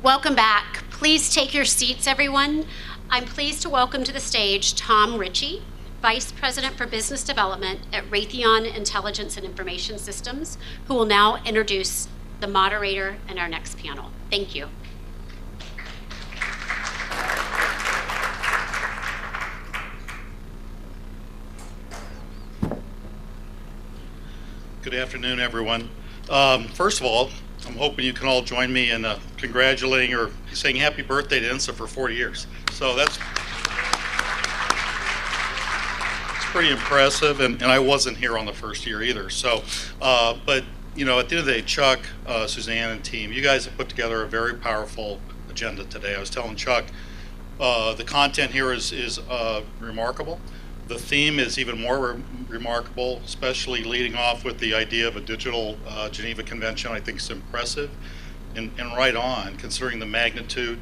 Welcome back. Please take your seats, everyone. I'm pleased to welcome to the stage Tom Ritchie, Vice President for Business Development at Raytheon Intelligence and Information Systems, who will now introduce the moderator and our next panel. Thank you. Good afternoon, everyone. First of all, I'm hoping you can all join me in congratulating or saying happy birthday to INSA for 40 years. So that's pretty impressive, and I wasn't here on the first year either. So, but you know, at the end of the day, Chuck, Suzanne, and team, you guys have put together a very powerful agenda today. I was telling Chuck, the content here is remarkable. The theme is even more remarkable, especially leading off with the idea of a digital Geneva Convention. I think is impressive and right on, considering the magnitude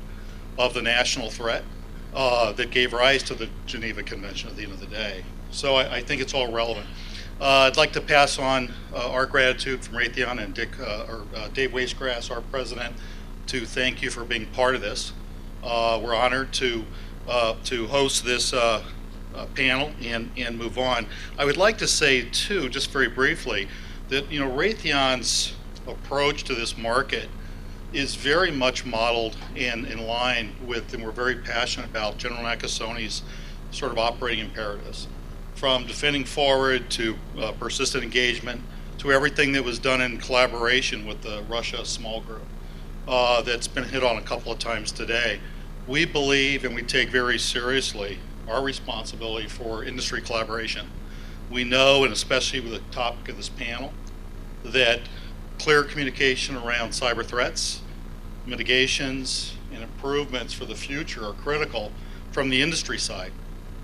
of the national threat that gave rise to the Geneva Convention at the end of the day. So I think it's all relevant. I'd like to pass on our gratitude from Raytheon and Dave Wastegrass, our president, to thank you for being part of this. We're honored to host this panel and move on. I would like to say too, just very briefly, that Raytheon's approach to this market is very much modeled and in line with, and we're very passionate about, General Nakasoni's sort of operating imperatives, from defending forward to persistent engagement to everything that was done in collaboration with the Russia small group that's been hit on a couple of times today. We believe and we take very seriously our responsibility for industry collaboration. We know, and especially with the topic of this panel, that clear communication around cyber threats, mitigations, and improvements for the future are critical from the industry side.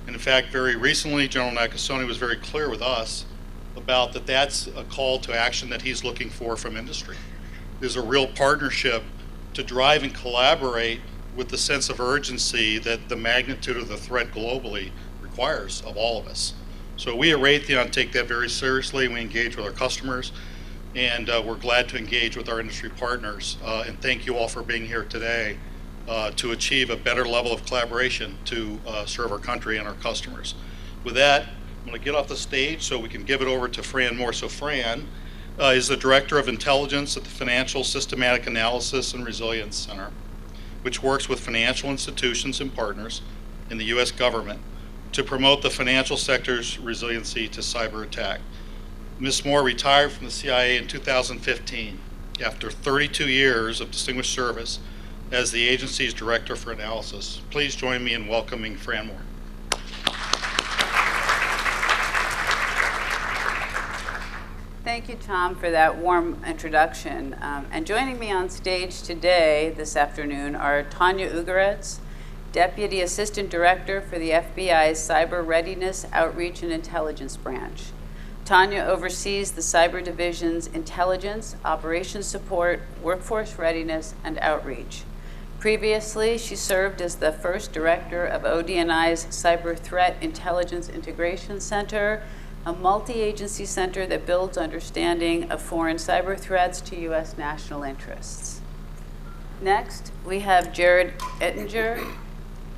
And in fact, very recently, General Nakasoni was very clear with us about that that's a call to action that he's looking for from industry. There's a real partnership to drive and collaborate with the sense of urgency that the magnitude of the threat globally requires of all of us. So we at Raytheon take that very seriously. We engage with our customers, and we're glad to engage with our industry partners. And thank you all for being here today to achieve a better level of collaboration to serve our country and our customers. With that, I'm going to get off the stage so we can give it over to Fran Moore. So Fran is the Director of Intelligence at the Financial Systematic Analysis and Resilience Center, which works with financial institutions and partners in the U.S. government to promote the financial sector's resiliency to cyber attack. Ms. Moore retired from the CIA in 2015 after 32 years of distinguished service as the agency's Director for Analysis. Please join me in welcoming Fran Moore. Thank you, Tom, for that warm introduction. And joining me on stage today, this afternoon, are Tonya Ugoretz, Deputy Assistant Director for the FBI's Cyber Readiness, Outreach, and Intelligence Branch. Tonya oversees the Cyber Division's intelligence, operations support, workforce readiness, and outreach. Previously, she served as the first director of ODNI's Cyber Threat Intelligence Integration Center, a multi-agency center that builds understanding of foreign cyber threats to U.S. national interests. Next, we have Jared Ettinger,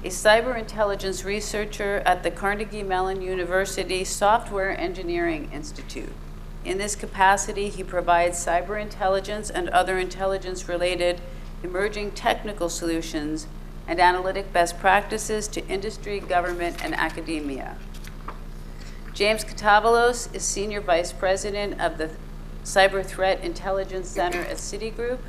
a cyber intelligence researcher at the Carnegie Mellon University Software Engineering Institute. In this capacity, he provides cyber intelligence and other intelligence-related emerging technical solutions and analytic best practices to industry, government, and academia. James Katavalos is Senior Vice President of the Cyber Threat Intelligence Center at Citigroup.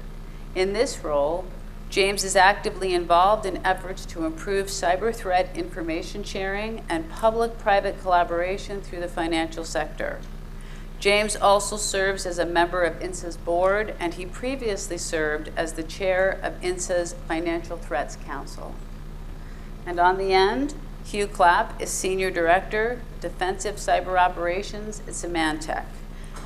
In this role, James is actively involved in efforts to improve cyber threat information sharing and public-private collaboration through the financial sector. James also serves as a member of INSA's board, and he previously served as the chair of INSA's Financial Threats Council. And on the end, Hugh Clapp is Senior Director, Defensive Cyber Operations at Symantec.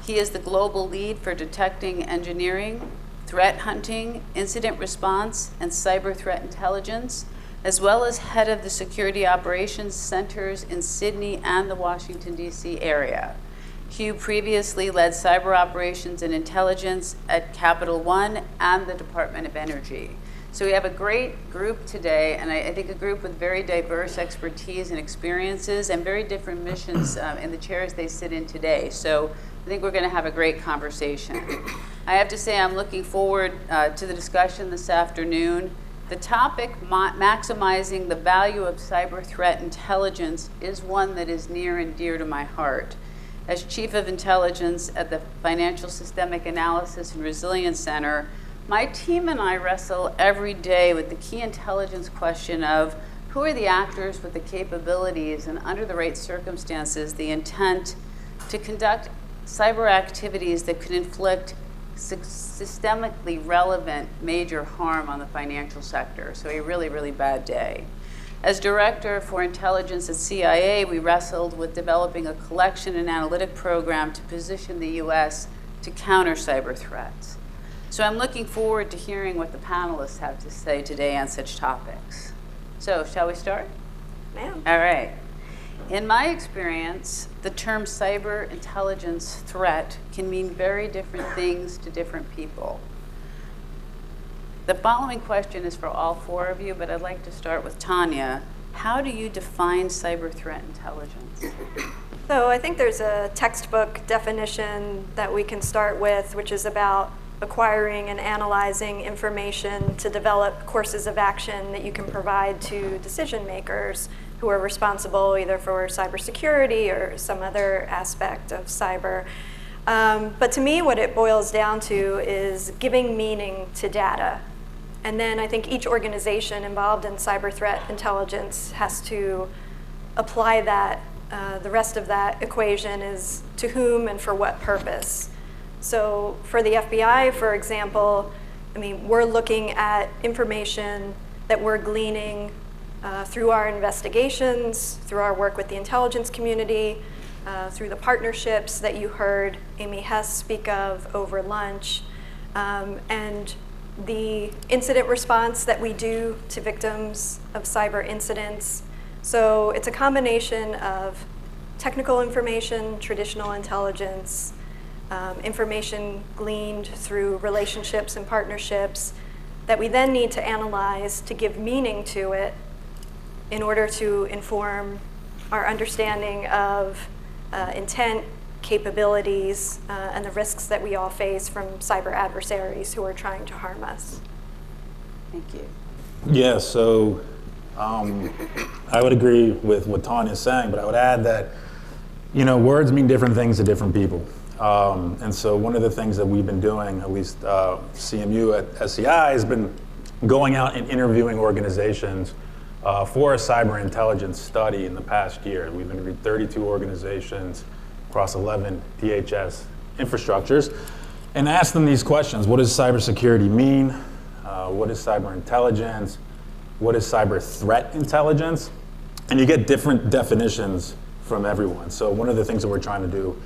He is the global lead for detecting engineering, threat hunting, incident response, and cyber threat intelligence, as well as head of the Security Operations Centers in Sydney and the Washington, D.C. area. Hugh previously led cyber operations and intelligence at Capital One and the Department of Energy. So we have a great group today, and I think a group with very diverse expertise and experiences and very different missions in the chairs they sit in today. So I think we're going to have a great conversation. I have to say I'm looking forward to the discussion this afternoon. The topic, maximizing the value of cyber threat intelligence, is one that is near and dear to my heart. As Chief of Intelligence at the Financial Systemic Analysis and Resilience Center, my team and I wrestle every day with the key intelligence question of who are the actors with the capabilities and, under the right circumstances, the intent to conduct cyber activities that could inflict systemically relevant major harm on the financial sector. So a really, really bad day. As Director for Intelligence at CIA, we wrestled with developing a collection and analytic program to position the U.S. to counter cyber threats. So I'm looking forward to hearing what the panelists have to say today on such topics. So shall we start? Ma'am. All right. In my experience, the term cyber intelligence threat can mean very different things to different people. The following question is for all four of you, but I'd like to start with Tonya. How do you define cyber threat intelligence? So I think there's a textbook definition that we can start with, which is about acquiring and analyzing information to develop courses of action that you can provide to decision makers who are responsible either for cybersecurity or some other aspect of cyber. But to me, what it boils down to is giving meaning to data. And then I think each organization involved in cyber threat intelligence has to apply that. The rest of that equation is to whom and for what purpose. So for the FBI, for example, I mean, we're looking at information that we're gleaning through our investigations, through our work with the intelligence community, through the partnerships that you heard Amy Hess speak of over lunch, and the incident response that we do to victims of cyber incidents. So it's a combination of technical information, traditional intelligence, information gleaned through relationships and partnerships that we then need to analyze to give meaning to it in order to inform our understanding of intent, capabilities, and the risks that we all face from cyber adversaries who are trying to harm us. Thank you. Yeah, so I would agree with what Tonya is saying, but I would add that, you know, words mean different things to different people. And so one of the things that we've been doing, at least CMU at SEI, has been going out and interviewing organizations for a cyber intelligence study in the past year. We've interviewed 32 organizations across 11 DHS infrastructures and asked them these questions. What does cybersecurity mean? What is cyber intelligence? What is cyber threat intelligence? And you get different definitions from everyone. So one of the things that we're trying to do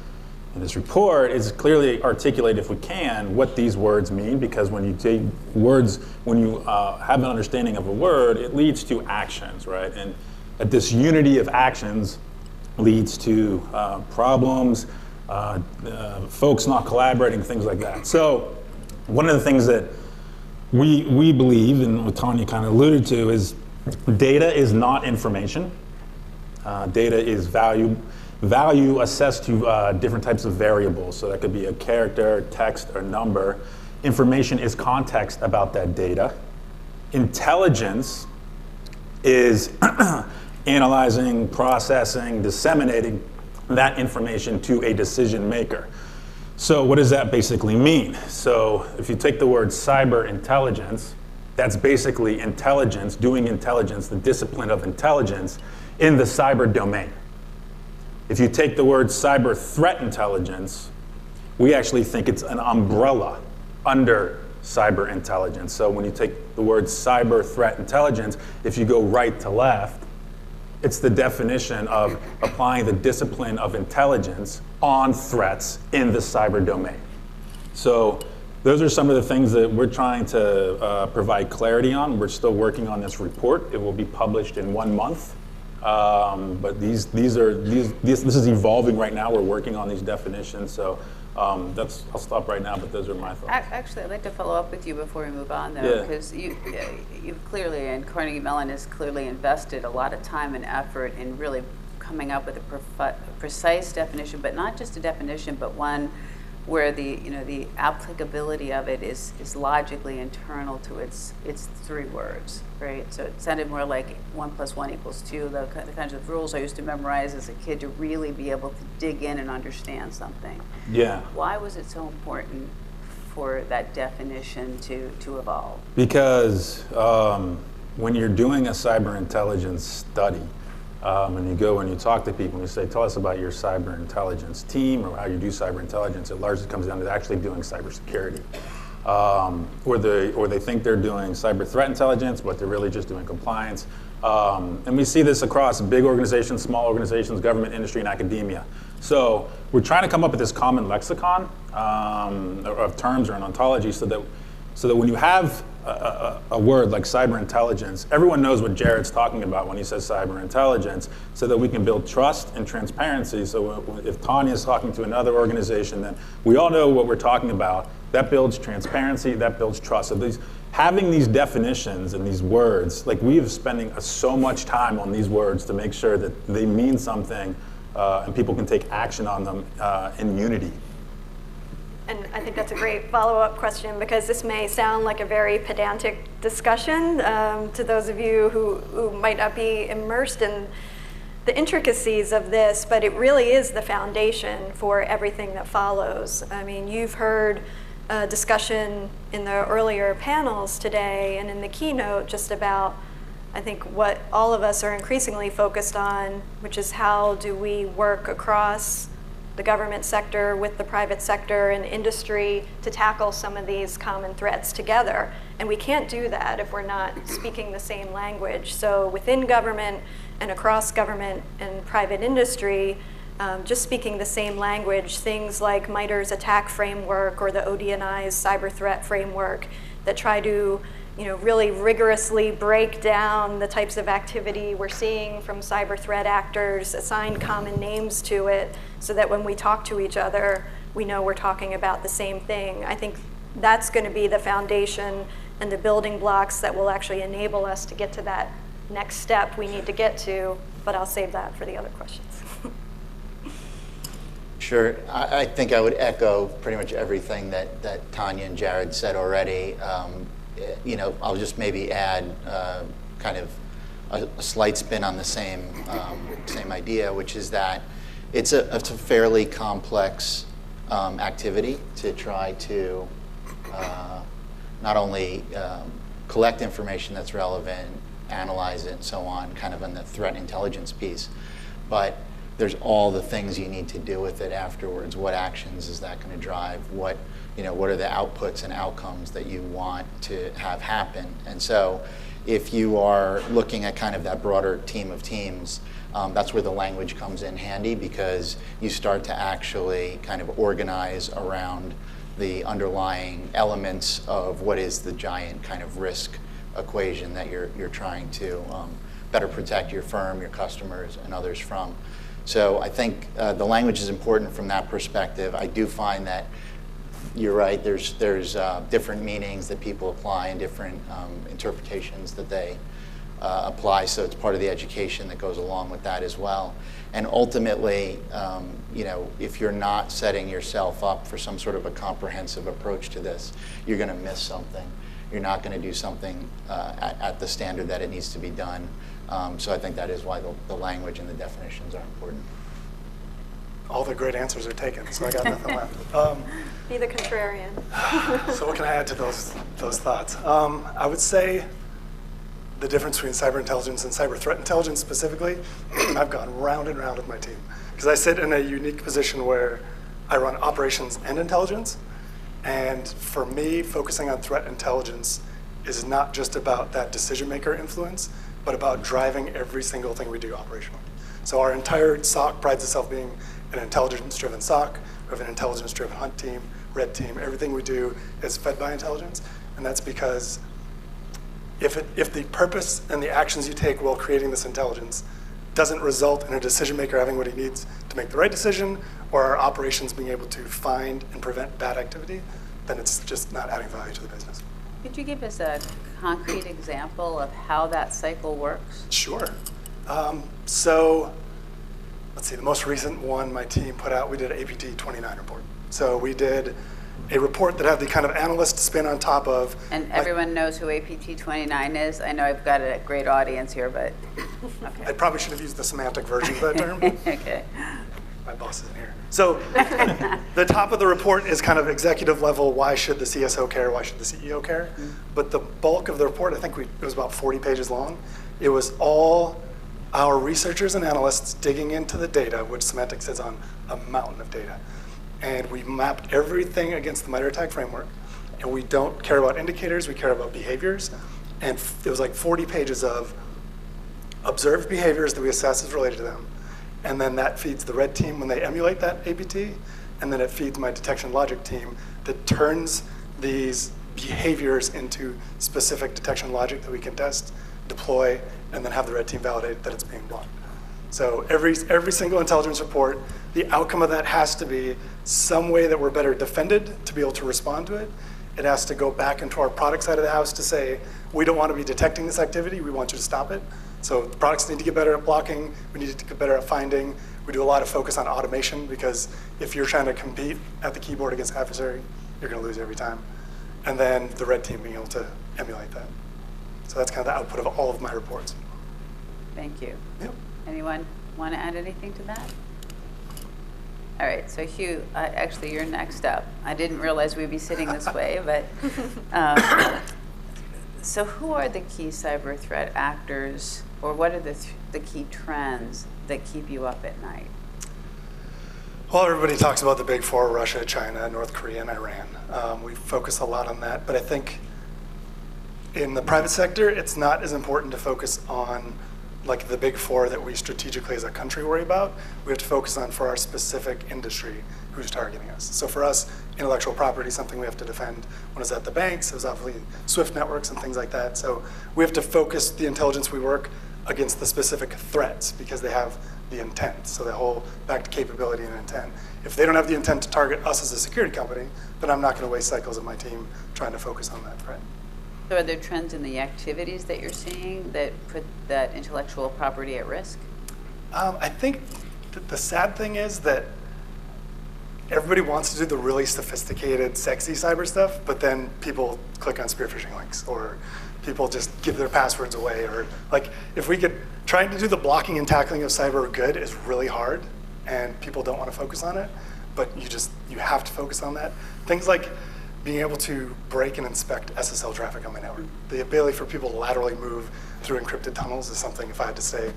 in this report is clearly articulate, if we can, what these words mean, because when you take words, when you have an understanding of a word, it leads to actions, right? And this unity of actions leads to problems, folks not collaborating, things like that. So one of the things that we believe, and what Tonya kind of alluded to, is data is not information. Data is value assessed to different types of variables. So that could be a character, text, or number. Information is context about that data. Intelligence is analyzing, processing, disseminating that information to a decision maker. So what does that basically mean? So if you take the word cyber intelligence, that's basically intelligence, doing intelligence, the discipline of intelligence in the cyber domain. If you take the word cyber threat intelligence, we actually think it's an umbrella under cyber intelligence. So when you take the word cyber threat intelligence, if you go right to left, it's the definition of applying the discipline of intelligence on threats in the cyber domain. So those are some of the things that we're trying to provide clarity on. We're still working on this report. It will be published in 1 month. But this is evolving right now. We're working on these definitions. So I'll stop right now, but those are my thoughts. Actually, I'd like to follow up with you before we move on, though, Yeah. because you've clearly, and Carnegie Mellon has clearly invested a lot of time and effort in really coming up with a precise definition, but not just a definition, but one where the applicability of it is logically internal to its 3 words, right? So it sounded more like 1 + 1 = 2, the kinds of rules I used to memorize as a kid to really be able to dig in and understand something. Yeah. Why was it so important for that definition to evolve? Because when you're doing a cyber intelligence study, and you go and you talk to people and you say, tell us about your cyber intelligence team or how you do cyber intelligence, it largely comes down to actually doing cybersecurity. Or they think they're doing cyber threat intelligence, but they're really just doing compliance. And we see this across big organizations, small organizations, government, industry, and academia. So we're trying to come up with this common lexicon of terms or an ontology so that when you have a word like cyber intelligence, everyone knows what Jared's talking about when he says cyber intelligence, so that we can build trust and transparency. So if Tonya's talking to another organization, then we all know what we're talking about. That builds transparency, that builds trust. So having these definitions and these words, like we are spending so much time on these words to make sure that they mean something and people can take action on them in unity. And I think that's a great follow-up question, because this may sound like a very pedantic discussion to those of you who might not be immersed in the intricacies of this, but it really is the foundation for everything that follows. I mean, you've heard a discussion in the earlier panels today and in the keynote just about, I think, what all of us are increasingly focused on, which is how do we work across the government sector with the private sector and industry to tackle some of these common threats together. And we can't do that if we're not speaking the same language. So within government and across government and private industry, just speaking the same language, things like MITRE's attack framework or the ODNI's cyber threat framework that try to really rigorously break down the types of activity we're seeing from cyber threat actors, assign common names to it, so that when we talk to each other, we know we're talking about the same thing. I think that's going to be the foundation and the building blocks that will actually enable us to get to that next step we need to get to, but I'll save that for the other questions. Sure. I think I would echo pretty much everything that Tonya and Jared said already. I'll just maybe add kind of a slight spin on the same idea, which is that it's a fairly complex activity to try to not only collect information that's relevant, analyze it, and so on, kind of on the threat intelligence piece, but there's all the things you need to do with it afterwards. What actions is that going to drive? What are the outputs and outcomes that you want to have happen? And so if you are looking at kind of that broader team of teams, that's where the language comes in handy, because you start to actually kind of organize around the underlying elements of what is the giant kind of risk equation that you're trying to better protect your firm, your customers, and others from. So I think the language is important from that perspective. I do find that you're right, there's different meanings that people apply and different interpretations that they apply, so it's part of the education that goes along with that as well. And ultimately, if you're not setting yourself up for some sort of a comprehensive approach to this, you're going to miss something. You're not going to do something at the standard that it needs to be done. So I think that is why the language and the definitions are important. All the great answers are taken, so I got nothing left. Be the contrarian. So what can I add to those thoughts? I would say the difference between cyber intelligence and cyber threat intelligence specifically, I've gone round and round with my team, because I sit in a unique position where I run operations and intelligence. And for me, focusing on threat intelligence is not just about that decision maker influence, but about driving every single thing we do operationally. So our entire SOC prides itself being an intelligence-driven SOC. We have an intelligence-driven hunt team, red team. Everything we do is fed by intelligence, and that's because if the purpose and the actions you take while creating this intelligence doesn't result in a decision maker having what he needs to make the right decision, or our operations being able to find and prevent bad activity, then it's just not adding value to the business. Could you give us a concrete example of how that cycle works? Sure. So let's see, the most recent one my team put out, we did an APT 29 report. So we did a report that had the kind of analyst spin on top of. And everyone knows who APT 29 is? I know I've got a great audience here, but okay. I probably should have used the semantic version of that term. Okay. My boss isn't here. So the top of the report is kind of executive level, why should the CSO care, why should the CEO care? But the bulk of the report, I think it was about 40 pages long. It was all our researchers and analysts digging into the data, which Symantec sits on a mountain of data. And we mapped everything against the MITRE ATT&CK framework. And we don't care about indicators, we care about behaviors. And it was like 40 pages of observed behaviors that we assess as related to them. And then that feeds the red team when they emulate that APT. And then it feeds my detection logic team that turns these behaviors into specific detection logic that we can test, deploy, and then have the red team validate that it's being blocked. So every single intelligence report, the outcome of that has to be some way that we're better defended to be able to respond to it. It has to go back into our product side of the house to say, we don't want to be detecting this activity, we want you to stop it. So the products need to get better at blocking, we need to get better at finding. We do a lot of focus on automation because if you're trying to compete at the keyboard against an adversary, you're going to lose every time. And then the red team being able to emulate that. So that's kind of the output of all of my reports. Thank you. Yep. Anyone want to add anything to that? All right, so Hugh, actually you're next up. I didn't realize we'd be sitting this way, but so who are the key cyber threat actors, or what are the key trends that keep you up at night? Well, everybody talks about the big four, Russia, China, North Korea, and Iran. We focus a lot on that, but I think in the private sector, it's not as important to focus on like the big four that we strategically as a country worry about. We have to focus on for our specific industry who's targeting us. So for us, intellectual property is something we have to defend. When it's at the banks, it was obviously SWIFT networks and things like that. So we have to focus the intelligence we work against the specific threats because they have the intent. So the whole back to capability and intent. If they don't have the intent to target us as a security company, then I'm not going to waste cycles of my team trying to focus on that threat. So are there trends in the activities that you're seeing that put that intellectual property at risk? I think the sad thing is that everybody wants to do the really sophisticated, sexy cyber stuff, but then people click on spearfishing links, or people just give their passwords away, or like if we could, trying to do the blocking and tackling of cyber good is really hard, and people don't want to focus on it, but you have to focus on that. Things like being able to break and inspect SSL traffic on my network. The ability for people to laterally move through encrypted tunnels is something, if I had to say,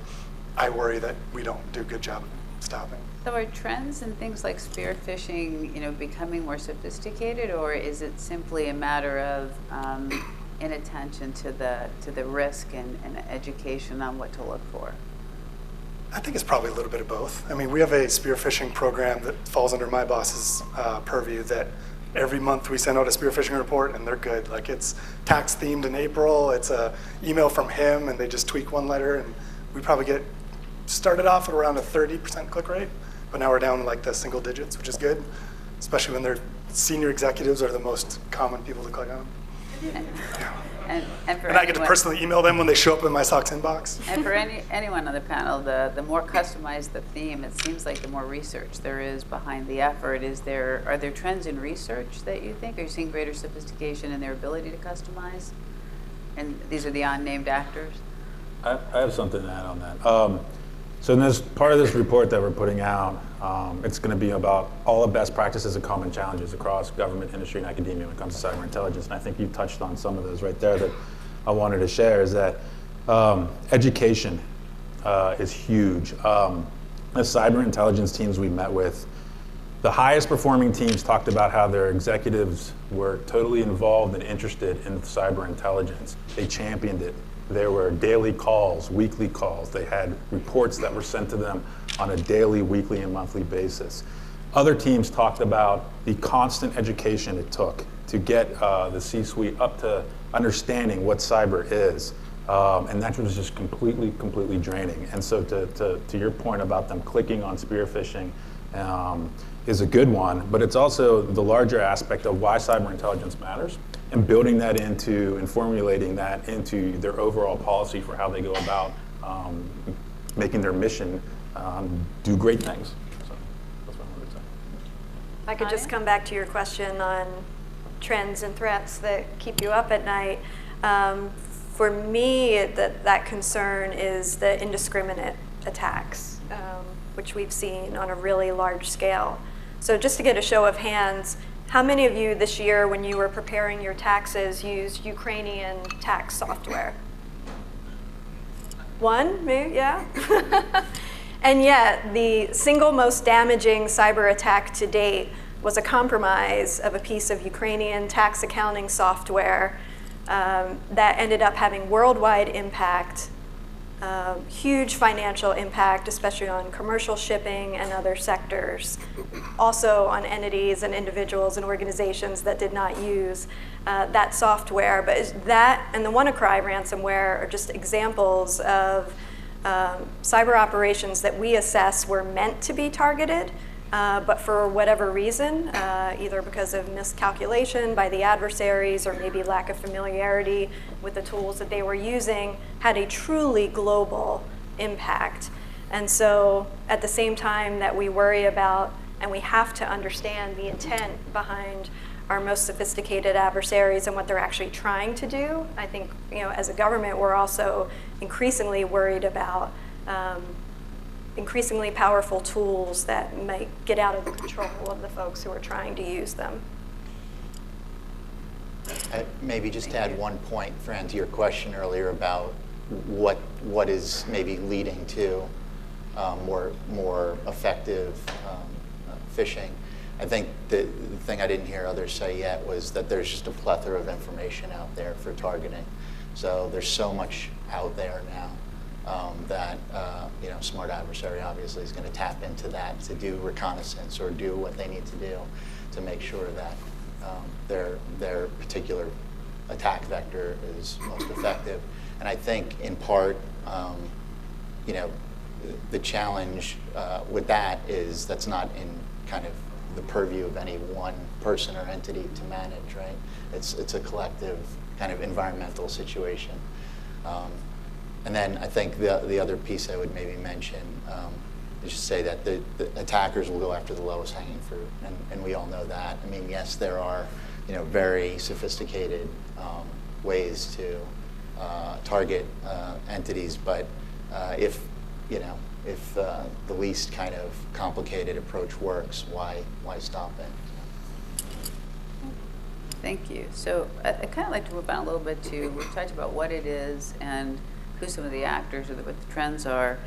I worry that we don't do a good job of stopping. So are trends and things like spearfishing, becoming more sophisticated, or is it simply a matter of inattention to the risk and education on what to look for? I think it's probably a little bit of both. I mean, we have a spearfishing program that falls under my boss's purview that every month we send out a spearfishing report, and they're good. Like it's tax themed in April. It's a email from him, and they just tweak one letter, and we probably started off at around a 30% click rate, but now we're down in like the single digits, which is good, especially when their senior executives are the most common people to click on. And I get to personally email them when they show up in my SOX inbox. And for anyone on the panel, the more customized the theme, it seems like the more research there is behind the effort. Are there trends in research that you think? Are you seeing greater sophistication in their ability to customize? And these are the unnamed actors? I have something to add on that. So in this part of this report that we're putting out, it's going to be about all the best practices and common challenges across government, industry, and academia when it comes to cyber intelligence. And I think you touched on some of those right there that I wanted to share, is that education is huge. The cyber intelligence teams we met with, the highest performing teams talked about how their executives were totally involved and interested in cyber intelligence. They championed it. There were daily calls, weekly calls. They had reports that were sent to them on a daily, weekly, and monthly basis. Other teams talked about the constant education it took to get the C-suite up to understanding what cyber is. And that was just completely draining. And so to your point about them clicking on spearfishing is a good one, but it's also the larger aspect of why cyber intelligence matters and building that into and formulating that into their overall policy for how they go about making their mission do great things. So that's what I wanted to say. If I could just come back to your question on trends and threats that keep you up at night. For me, that concern is the indiscriminate attacks, which we've seen on a really large scale. So just to get a show of hands, how many of you this year, when you were preparing your taxes, used Ukrainian tax software? One, maybe, yeah? And yet, the single most damaging cyber attack to date was a compromise of a piece of Ukrainian tax accounting software that ended up having worldwide impact, huge financial impact, especially on commercial shipping and other sectors. Also on entities and individuals and organizations that did not use that software. But that and the WannaCry ransomware are just examples of cyber operations that we assess were meant to be targeted, but for whatever reason, either because of miscalculation by the adversaries or maybe lack of familiarity with the tools that they were using, had a truly global impact. And so at the same time that we worry about and we have to understand the intent behind our most sophisticated adversaries and what they're actually trying to do, I think, as a government, we're also increasingly worried about increasingly powerful tools that might get out of the control of the folks who are trying to use them. Maybe just to add one point, Fran, to your question earlier about what is maybe leading to more effective phishing. I think the thing I didn't hear others say yet was that there's just a plethora of information out there for targeting. So there's so much out there now that smart adversary obviously is going to tap into that to do reconnaissance or do what they need to do to make sure that their particular attack vector is most effective. And I think in part, the challenge with that is that's not in kind of the purview of any one person or entity to manage, right? It's a collective kind of environmental situation. And then I think the other piece I would maybe mention is just say that the attackers will go after the lowest hanging fruit, and we all know that. I mean, yes, there are very sophisticated ways to target entities, but if the least kind of complicated approach works, why stop it? Thank you. So I'd kind of like to move on a little bit to, we've talked about what it is and who some of the actors or what the trends are.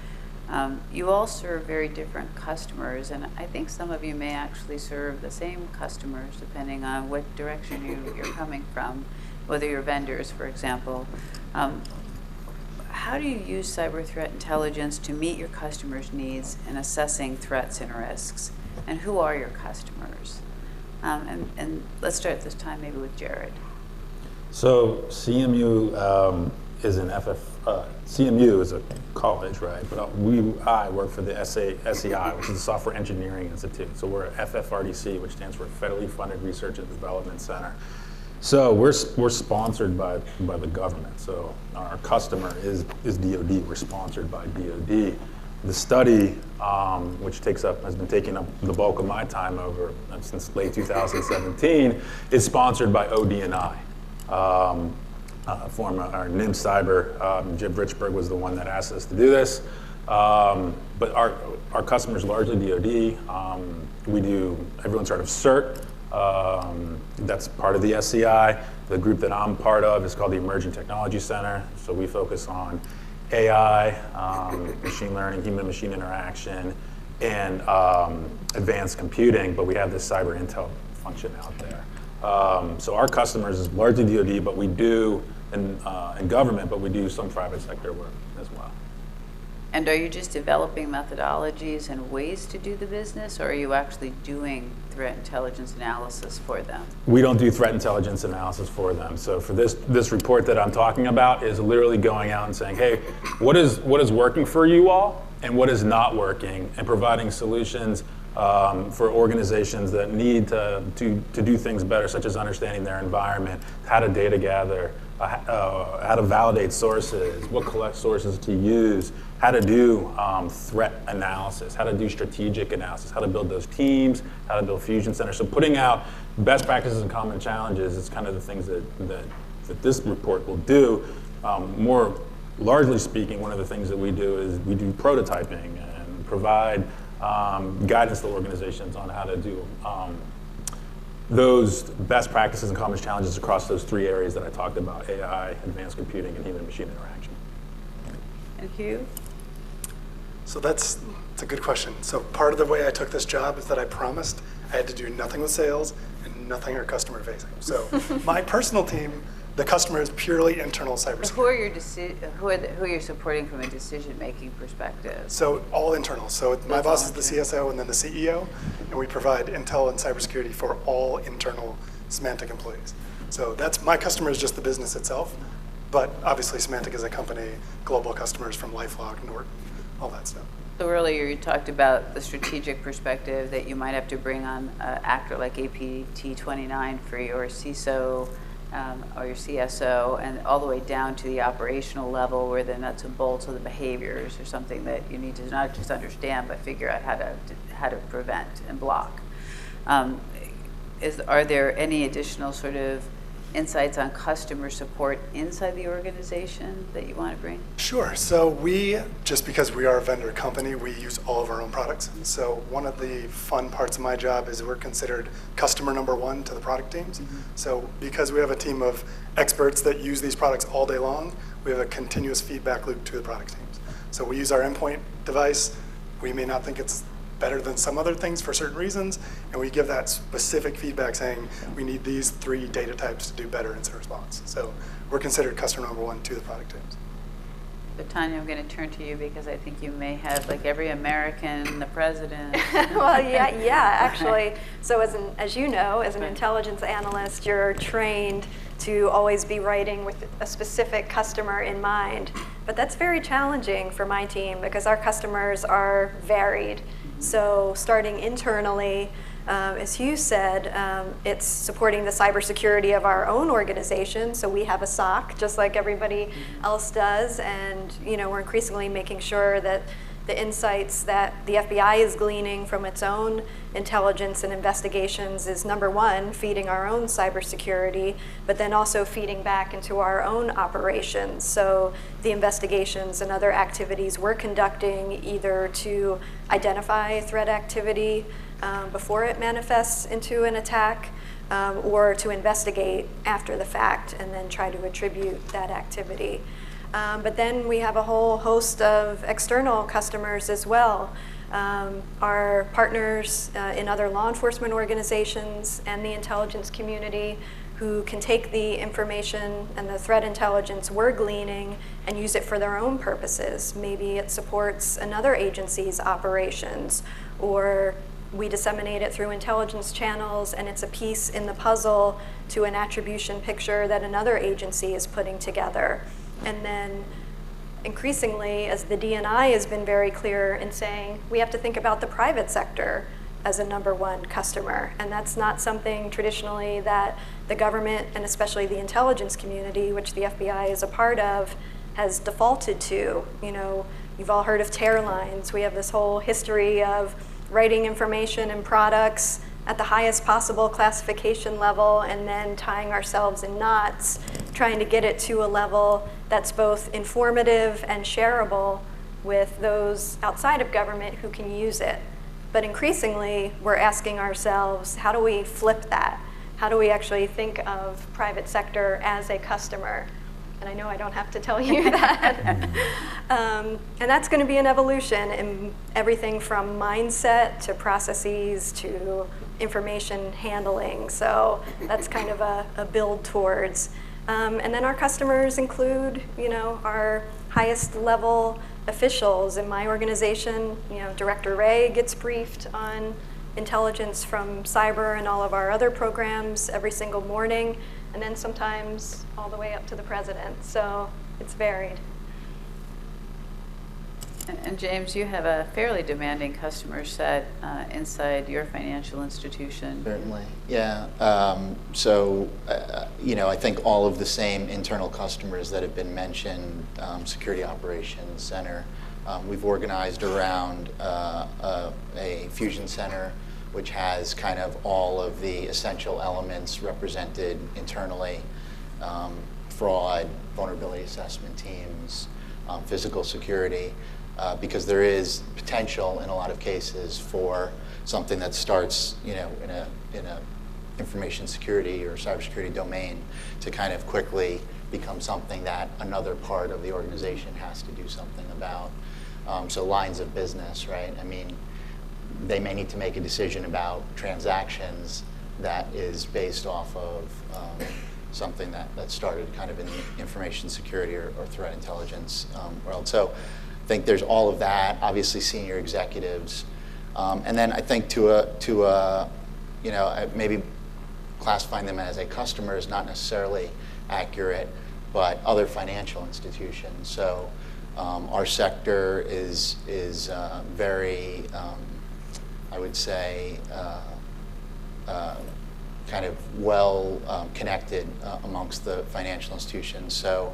You all serve very different customers, and I think some of you may actually serve the same customers depending on what direction you're coming from, whether you're vendors, for example. How do you use cyber threat intelligence to meet your customers' needs in assessing threats and risks? And who are your customers? And let's start this time maybe with Jared. So CMU is an CMU is a college, right? But I work for the SEI, which is the Software Engineering Institute. So we're FFRDC, which stands for Federally Funded Research and Development Center. So we're sponsored by the government. So our customer is DoD. We're sponsored by DoD. The study, which has been taking up the bulk of my time over since late 2017, is sponsored by ODNI. Our NIM Cyber, Jim Richburg was the one that asked us to do this. But our customers largely DoD. Everyone's heard of CERT. That's part of the SCI. The group that I'm part of is called the Emerging Technology Center. So we focus on AI, machine learning, human-machine interaction, and advanced computing, but we have this cyber intel function out there. So our customers is largely DoD, but we do in government, but we do some private sector work as well. And are you just developing methodologies and ways to do the business, or are you actually doing threat intelligence analysis for them? We don't do threat intelligence analysis for them. So for this report that I'm talking about is literally going out and saying, hey, what is working for you all and what is not working, and providing solutions for organizations that need to do things better, such as understanding their environment, how to data gather, how to validate sources, what collect sources to use, how to do threat analysis, how to do strategic analysis, how to build those teams, how to build fusion centers. So putting out best practices and common challenges is kind of the things that this report will do. More largely speaking, one of the things that we do is we do prototyping and provide guidance to organizations on how to do those best practices and common challenges across those 3 areas that I talked about: AI, advanced computing, and human-machine interaction. And Hugh? So that's a good question. So part of the way I took this job is that I promised I had to do nothing with sales and nothing are customer facing. So my personal team, the customer is purely internal cybersecurity. Who are you supporting from a decision-making perspective? So all internal. So my boss is the CSO and then the CEO, and we provide intel and cybersecurity for all internal Symantec employees. So that's my customer is just the business itself, but obviously Symantec is a company, global customers from LifeLock, Norton, all that stuff. So earlier you talked about the strategic perspective that you might have to bring on an actor like APT 29 for your CISO or your CSO, and all the way down to the operational level where the nuts and bolts of the behaviors are something that you need to not just understand but figure out how to prevent and block. Are there any additional sort of insights on customer support inside the organization that you want to bring? Sure. So we, just because we are a vendor company, we use all of our own products. So one of the fun parts of my job is we're considered customer number 1 to the product teams. Mm-hmm. So because we have a team of experts that use these products all day long, we have a continuous feedback loop to the product teams. So we use our endpoint device. We may not think it's better than some other things for certain reasons, and we give that specific feedback saying we need these 3 data types to do better incident response. So we're considered customer number 1 to the product teams. So Tonya, I'm going to turn to you because I think you may have, like every American, the president. Well, yeah, actually. So as you know, as an intelligence analyst, you're trained to always be writing with a specific customer in mind. But that's very challenging for my team because our customers are varied. So starting internally, as Hugh said, it's supporting the cybersecurity of our own organization. So we have a SOC, just like everybody else does, and we're increasingly making sure that the insights that the FBI is gleaning from its own intelligence and investigations is, number 1, feeding our own cybersecurity, but then also feeding back into our own operations. So the investigations and other activities we're conducting either to identify threat activity before it manifests into an attack, or to investigate after the fact and then try to attribute that activity. But then we have a whole host of external customers as well. Our partners in other law enforcement organizations and the intelligence community who can take the information and the threat intelligence we're gleaning and use it for their own purposes. Maybe it supports another agency's operations, or we disseminate it through intelligence channels and it's a piece in the puzzle to an attribution picture that another agency is putting together. And then increasingly, as the DNI has been very clear in saying, we have to think about the private sector as a number 1 customer. And that's not something traditionally that the government, and especially the intelligence community, which the FBI is a part of, has defaulted to. You've all heard of tear lines. We have this whole history of writing information and products at the highest possible classification level and then tying ourselves in knots, trying to get it to a level that's both informative and shareable with those outside of government who can use it. But increasingly, we're asking ourselves, how do we flip that? How do we actually think of private sector as a customer? And I know I don't have to tell you that. And that's going to be an evolution in everything from mindset to processes to information handling. So that's kind of a build towards. And then our customers include, our highest level officials in my organization. Director Ray gets briefed on intelligence from cyber and all of our other programs every single morning, and then sometimes all the way up to the president. So it's varied. And James, you have a fairly demanding customer set inside your financial institution. Certainly, yeah. I think all of the same internal customers that have been mentioned, Security Operations Center, we've organized around a fusion center, which has kind of all of the essential elements represented internally: fraud, vulnerability assessment teams, physical security. Because there is potential in a lot of cases for something that starts, in a information security or cybersecurity domain to kind of quickly become something that another part of the organization has to do something about. So lines of business, right? I mean, they may need to make a decision about transactions that is based off of something that started kind of in the information security or threat intelligence world. So I think there's all of that, obviously senior executives. And then I think maybe classifying them as a customer is not necessarily accurate, but other financial institutions. So our sector is very, I would say, kind of well connected amongst the financial institutions. So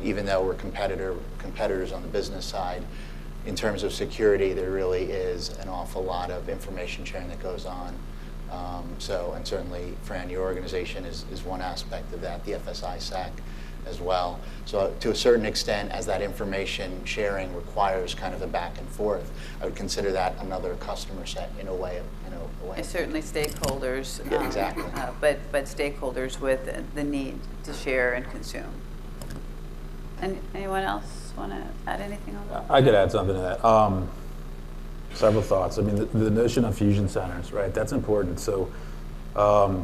even though we're competitors on the business side, in terms of security, there really is an awful lot of information sharing that goes on. And certainly, Fran, your organization is one aspect of that, the FSARC as well. So to a certain extent, as that information sharing requires kind of a back and forth, I would consider that another customer set in a way. And certainly stakeholders. Yeah, exactly. But stakeholders with the need to share and consume. And anyone else want to add anything on that? I could add something to that. Several thoughts. I mean, the notion of fusion centers, right? That's important. So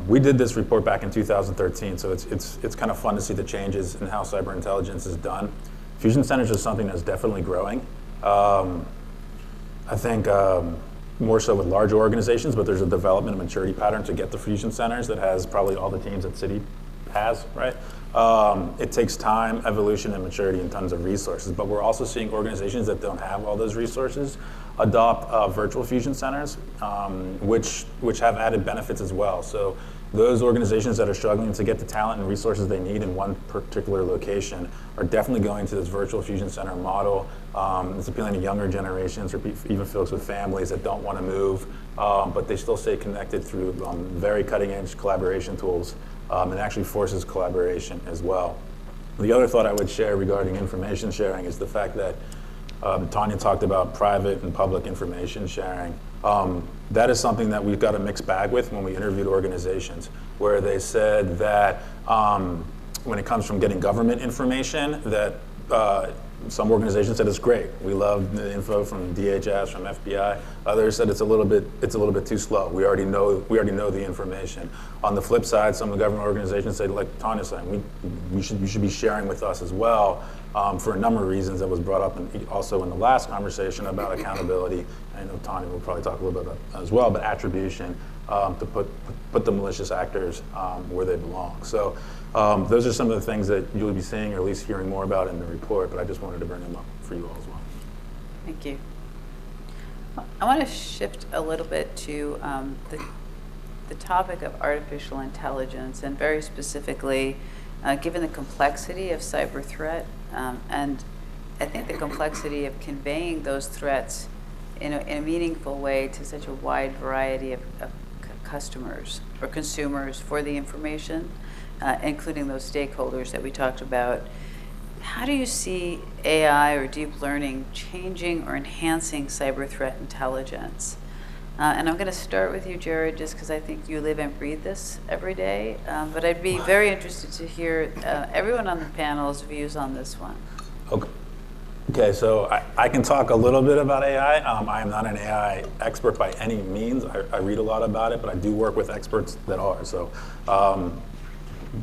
we did this report back in 2013. So it's kind of fun to see the changes in how cyber intelligence is done. Fusion centers is something that's definitely growing. I think more so with larger organizations, but there's a development and maturity pattern to get the fusion centers that has probably all the teams that Citi has, right? It takes time, evolution, and maturity, and tons of resources. But we're also seeing organizations that don't have all those resources adopt virtual fusion centers, which have added benefits as well. So those organizations that are struggling to get the talent and resources they need in one particular location are definitely going to this virtual fusion center model. It's appealing to younger generations or even folks with families that don't want to move, but they still stay connected through very cutting-edge collaboration tools. And actually forces collaboration as well. The other thought I would share regarding information sharing is the fact that Tonya talked about private and public information sharing. That is something that we've got a mixed bag with when we interviewed organizations, where they said that when it comes from getting government information, that some organizations said it's great. We love the info from DHS, from FBI. Others said it's a little bit too slow. We already know the information. On the flip side, some of the government organizations said, like Tonya said, you should be sharing with us as well for a number of reasons that was brought up also in the last conversation about accountability. I know Tonya will probably talk a little bit about that as well, but attribution to put the malicious actors where they belong. So those are some of the things that you'll be seeing or at least hearing more about in the report, but I just wanted to bring them up for you all as well. Thank you. I want to shift a little bit to the topic of artificial intelligence, and very specifically, given the complexity of cyber threat, and I think the complexity of conveying those threats in a meaningful way to such a wide variety of customers or consumers for the information, including those stakeholders that we talked about. How do you see AI or deep learning changing or enhancing cyber threat intelligence? And I'm going to start with you, Jared, just because I think you live and breathe this every day. But I'd be very interested to hear everyone on the panel's views on this one. Okay, so I can talk a little bit about AI. I am not an AI expert by any means. I read a lot about it, but I do work with experts that are. So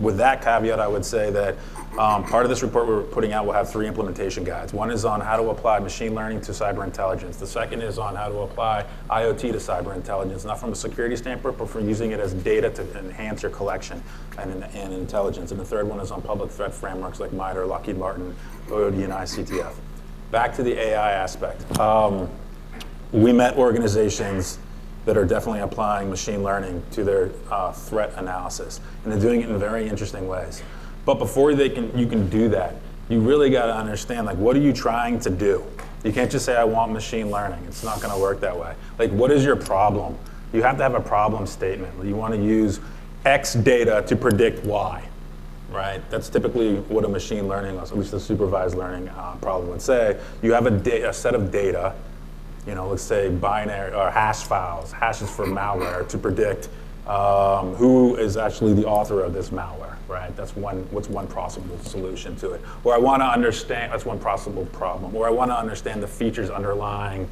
with that caveat, I would say that Part of this report we're putting out will have 3 implementation guides. One is on how to apply machine learning to cyber intelligence. The second is on how to apply IoT to cyber intelligence, not from a security standpoint, but for using it as data to enhance your collection and intelligence. And the third one is on public threat frameworks like MITRE, Lockheed Martin, OOD, and ICTF. Back to the AI aspect. We met organizations that are definitely applying machine learning to their threat analysis, and they're doing it in very interesting ways. But before you can do that, you really got to understand, like, what are you trying to do? You can't just say, I want machine learning. It's not going to work that way. Like, what is your problem? You have to have a problem statement. You want to use X data to predict Y, right? That's typically what a machine learning, at least a supervised learning problem would say. You have a set of data, let's say binary or hash files, hashes for malware to predict who is actually the author of this malware, right? That's one possible solution to it. Or I want to understand, that's one possible problem. Or I want to understand the features underlying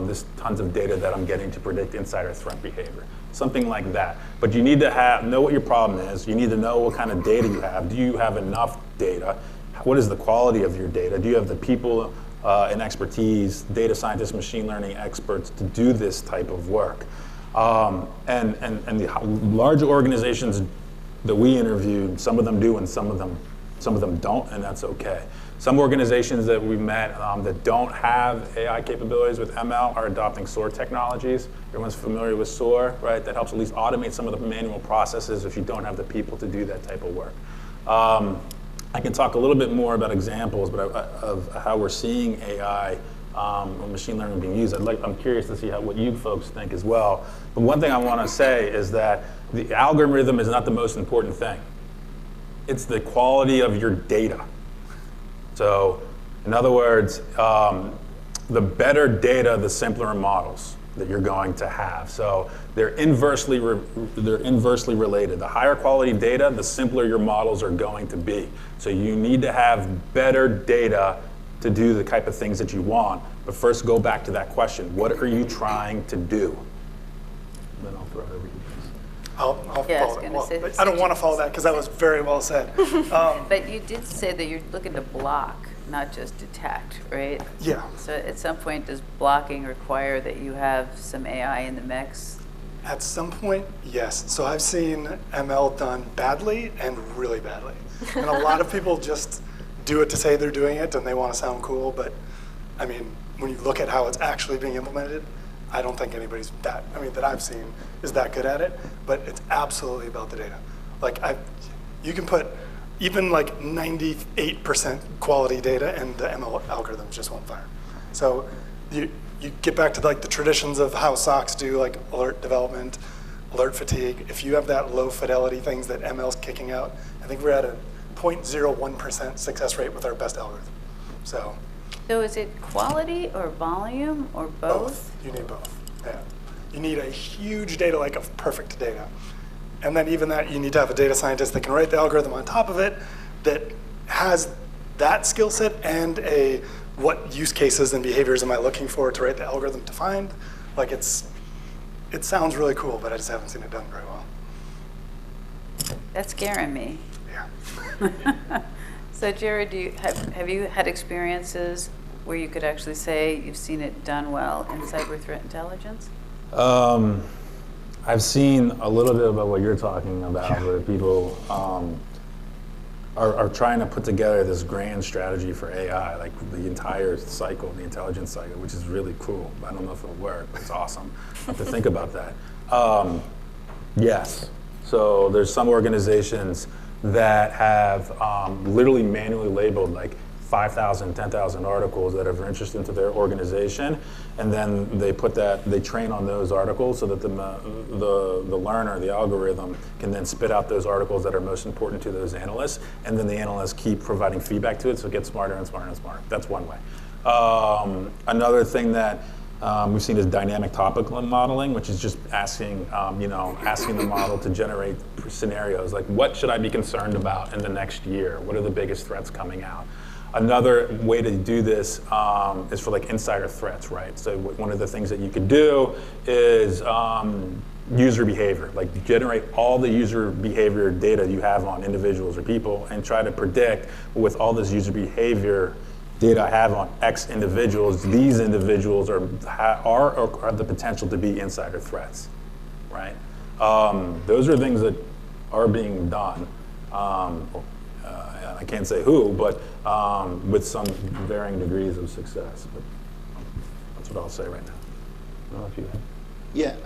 this tons of data that I'm getting to predict insider threat behavior. Something like that. But you need to know what your problem is. You need to know what kind of data you have. Do you have enough data? What is the quality of your data? Do you have the people and expertise, data scientists, machine learning experts to do this type of work? And the large organizations that we interviewed, some of them do and some of them don't, and that's okay. Some organizations that we met that don't have AI capabilities with ML are adopting SOAR technologies. Everyone's familiar with SOAR, right? That helps at least automate some of the manual processes if you don't have the people to do that type of work. I can talk a little bit more about examples of how we're seeing AI or machine learning being used. I'm curious to see what you folks think as well. But one thing I want to say is that the algorithm is not the most important thing. It's the quality of your data. So, in other words, the better data, the simpler models that you're going to have. So they're inversely related. The higher quality data, the simpler your models are going to be. So you need to have better data to do the type of things that you want. But first, go back to that question. What are you trying to do? And then I'll throw it over to you. I'll follow that. Well, I don't want to follow that because that was very well said. But you did say that you're looking to block, not just detect, right? Yeah. So at some point, does blocking require that you have some AI in the mix? At some point, yes. So I've seen ML done badly and really badly. And a lot of people just do it to say they're doing it and they want to sound cool. But I mean, when you look at how it's actually being implemented, I don't think anybody's that I've seen is that good at it. But it's absolutely about the data. Like you can put even like 98% quality data and the ML algorithms just won't fire. So you get back to like the traditions of how SOCs do like alert development, alert fatigue. If you have that low fidelity things that ML's kicking out, I think we're at a 0.01% success rate with our best algorithm. So is it quality or volume or both? You need both. Yeah. You need a huge data lake of perfect data. And then even that, you need to have a data scientist that can write the algorithm on top of it that has that skill set and what use cases and behaviors am I looking for to write the algorithm to find. Like it sounds really cool, but I just haven't seen it done very well. That's scaring me. Yeah. So Jared, have you had experiences where you could actually say you've seen it done well in cyber threat intelligence? I've seen a little bit about what you're talking about, where people are trying to put together this grand strategy for AI, like the entire cycle, the intelligence cycle, which is really cool. I don't know if it'll work, but it's awesome. I have to think about that. Yes. So there's some organizations that have literally manually labeled like 5,000, 10,000 articles that are of interest into their organization, and then they train on those articles so that the learner, the algorithm, can then spit out those articles that are most important to those analysts, and then the analysts keep providing feedback to it so it gets smarter and smarter and smarter. That's one way. Another thing that we've seen is dynamic topic modeling, which is just asking the model to generate scenarios like, what should I be concerned about in the next year? What are the biggest threats coming out? Another way to do this is for like insider threats, right? So one of the things that you could do is user behavior, like generate all the user behavior data you have on individuals or people and try to predict with all this user behavior data I have on X individuals, these individuals are the potential to be insider threats, right? Those are things that are being done. I can't say who, but with some varying degrees of success. But that's what I'll say right now. I don't know if you have. Yeah,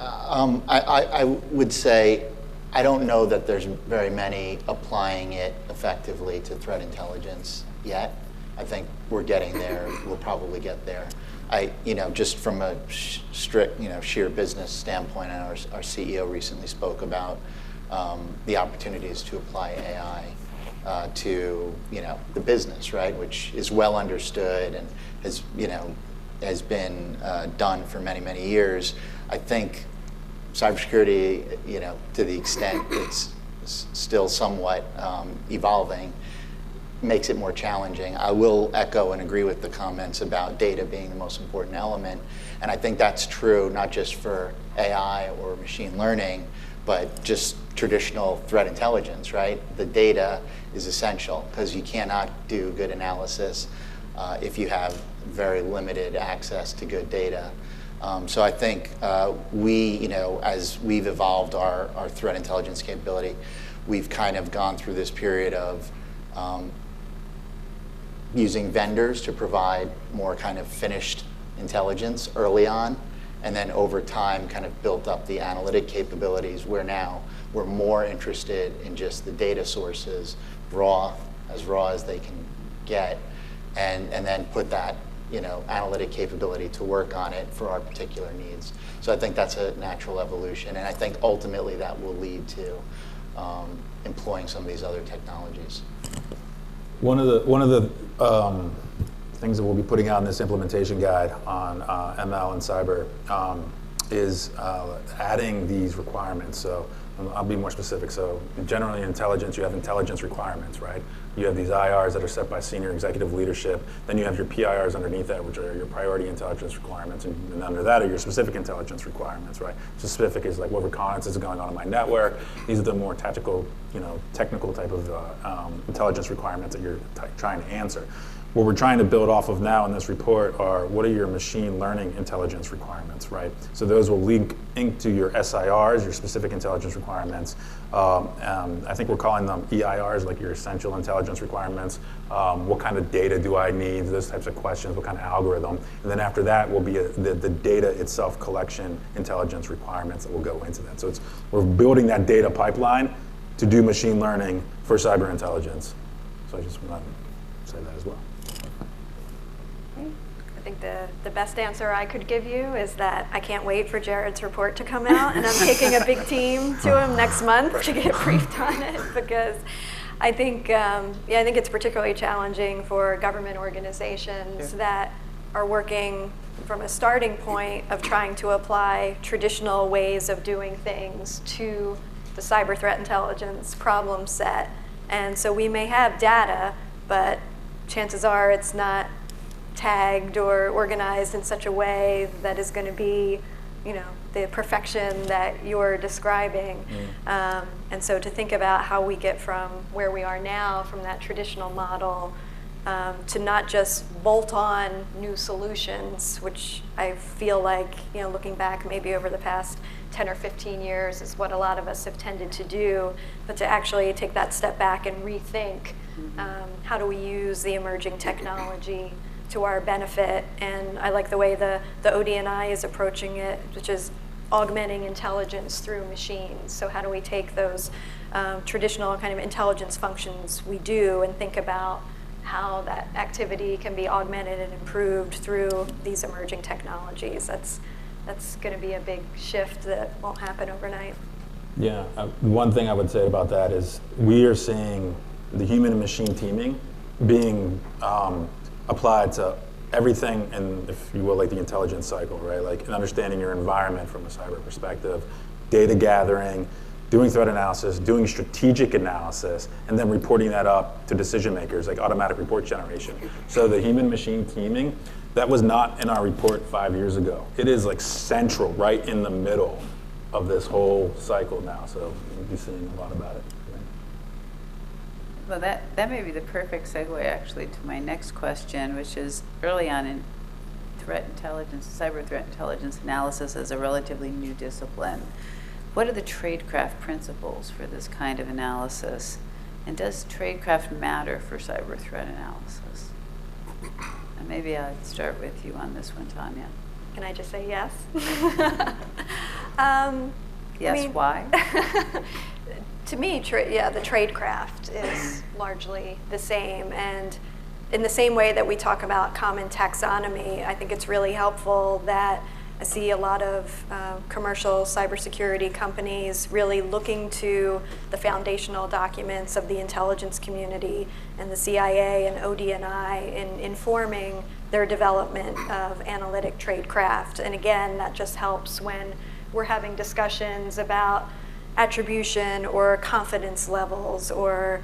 I would say I don't know that there's very many applying it effectively to threat intelligence yet. I think we're getting there. We'll probably get there. Just from a strict, sheer business standpoint, and our CEO recently spoke about the opportunities to apply AI to, the business, right, which is well understood and has been done for many, many years. I think cybersecurity, to the extent it's still somewhat evolving, makes it more challenging. I will echo and agree with the comments about data being the most important element. And I think that's true not just for AI or machine learning, but just traditional threat intelligence, right? The data is essential because you cannot do good analysis if you have very limited access to good data. So I think we, as we've evolved our threat intelligence capability, we've kind of gone through this period of using vendors to provide more kind of finished intelligence early on, and then over time kind of built up the analytic capabilities where now we're more interested in just the data sources, raw as they can get, and then put that analytic capability to work on it for our particular needs. So I think that's a natural evolution, and I think ultimately that will lead to employing some of these other technologies. One of the things that we'll be putting out in this implementation guide on ML and cyber is adding these requirements. So I'll be more specific. So generally in intelligence, you have intelligence requirements, right? You have these IRs that are set by senior executive leadership. Then you have your PIRs underneath that, which are your priority intelligence requirements. And under that are your specific intelligence requirements, right? Specific is like what reconnaissance is going on in my network. These are the more tactical, technical type of intelligence requirements that you're trying to answer. What we're trying to build off of now in this report are what are your machine learning intelligence requirements, right? So those will link into your SIRs, your specific intelligence requirements. I think we're calling them EIRs, like your essential intelligence requirements. What kind of data do I need? Those types of questions, what kind of algorithm? And then after that will be the data itself collection intelligence requirements that will go into that. So we're building that data pipeline to do machine learning for cyber intelligence. So I just want to say that as well. I think the best answer I could give you is that I can't wait for Jared's report to come out, and I'm taking a big team to him next month to get briefed on it, because I think I think it's particularly challenging for government organizations that are working from a starting point of trying to apply traditional ways of doing things to the cyber threat intelligence problem set. And so we may have data, but chances are it's not tagged or organized in such a way that is going to be, the perfection that you're describing. And so to think about how we get from where we are now, from that traditional model, to not just bolt on new solutions, which I feel like, looking back maybe over the past 10 or 15 years is what a lot of us have tended to do, but to actually take that step back and rethink how do we use the emerging technology to our benefit. And I like the way the OD&I is approaching it, which is augmenting intelligence through machines. So how do we take those traditional kind of intelligence functions we do and think about how that activity can be augmented and improved through these emerging technologies. That's going to be a big shift that won't happen overnight. Yeah, one thing I would say about that is we are seeing the human and machine teaming being applied to everything in, if you will, like the intelligence cycle, right? Like in understanding your environment from a cyber perspective, data gathering, doing threat analysis, doing strategic analysis, and then reporting that up to decision makers, like automatic report generation. So the human-machine teaming, that was not in our report 5 years ago. It is like central, right in the middle of this whole cycle now. So we'll be seeing a lot about it. Well, that may be the perfect segue actually to my next question, which is early on in threat intelligence, cyber threat intelligence analysis as a relatively new discipline. What are the Tradecraft principles for this kind of analysis? And does Tradecraft matter for cyber threat analysis? And maybe I'll start with you on this one, Tonya. Can I just say yes? Yes, why? To me, the Tradecraft is largely the same. And in the same way that we talk about common taxonomy, I think it's really helpful that I see a lot of commercial cybersecurity companies really looking to the foundational documents of the intelligence community and the CIA and ODNI in informing their development of analytic tradecraft. And again, that just helps when we're having discussions about attribution or confidence levels or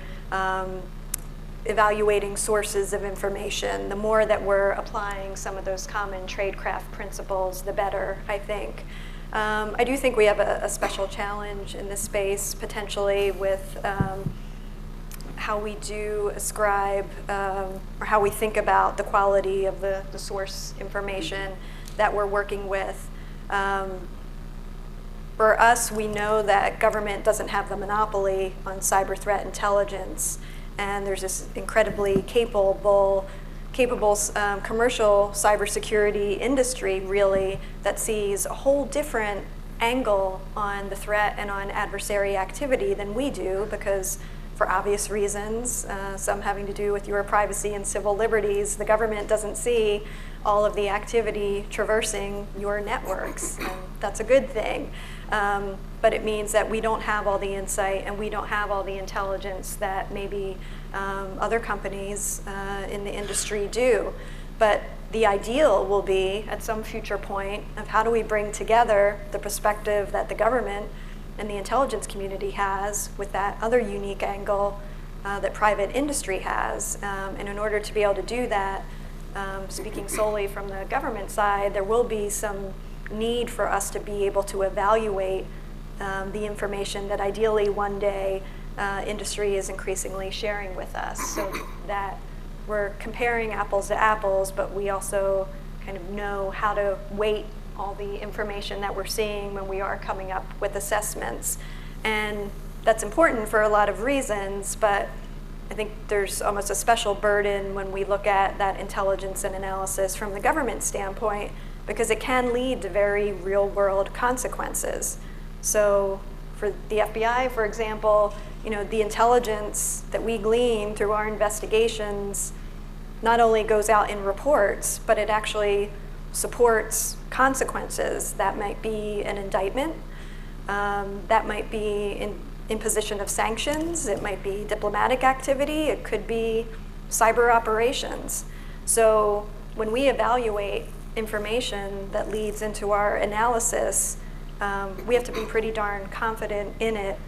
evaluating sources of information. The more that we're applying some of those common tradecraft principles, the better, I think. I do think we have a special challenge in this space, potentially, with how we do ascribe or how we think about the quality of the source information that we're working with. For us, we know that government doesn't have the monopoly on cyber threat intelligence. And there's this incredibly capable commercial cybersecurity industry, really, that sees a whole different angle on the threat and on adversary activity than we do, because for obvious reasons, some having to do with your privacy and civil liberties, the government doesn't see all of the activity traversing your networks, and that's a good thing. But it means that we don't have all the insight and we don't have all the intelligence that maybe other companies in the industry do. But the ideal will be, at some future point, of how do we bring together the perspective that the government and the intelligence community has with that other unique angle that private industry has. And in order to be able to do that, speaking solely from the government side, there will be some need for us to be able to evaluate the information that ideally one day industry is increasingly sharing with us, so that we're comparing apples to apples, but we also kind of know how to weight all the information that we're seeing when we are coming up with assessments. And that's important for a lot of reasons, but I think there's almost a special burden when we look at that intelligence and analysis from the government standpoint, because it can lead to very real-world consequences. So for the FBI, for example, the intelligence that we glean through our investigations not only goes out in reports, but it actually supports consequences. That might be an indictment, that might be imposition of sanctions, it might be diplomatic activity, it could be cyber operations. So when we evaluate information that leads into our analysis, we have to be pretty darn confident in it,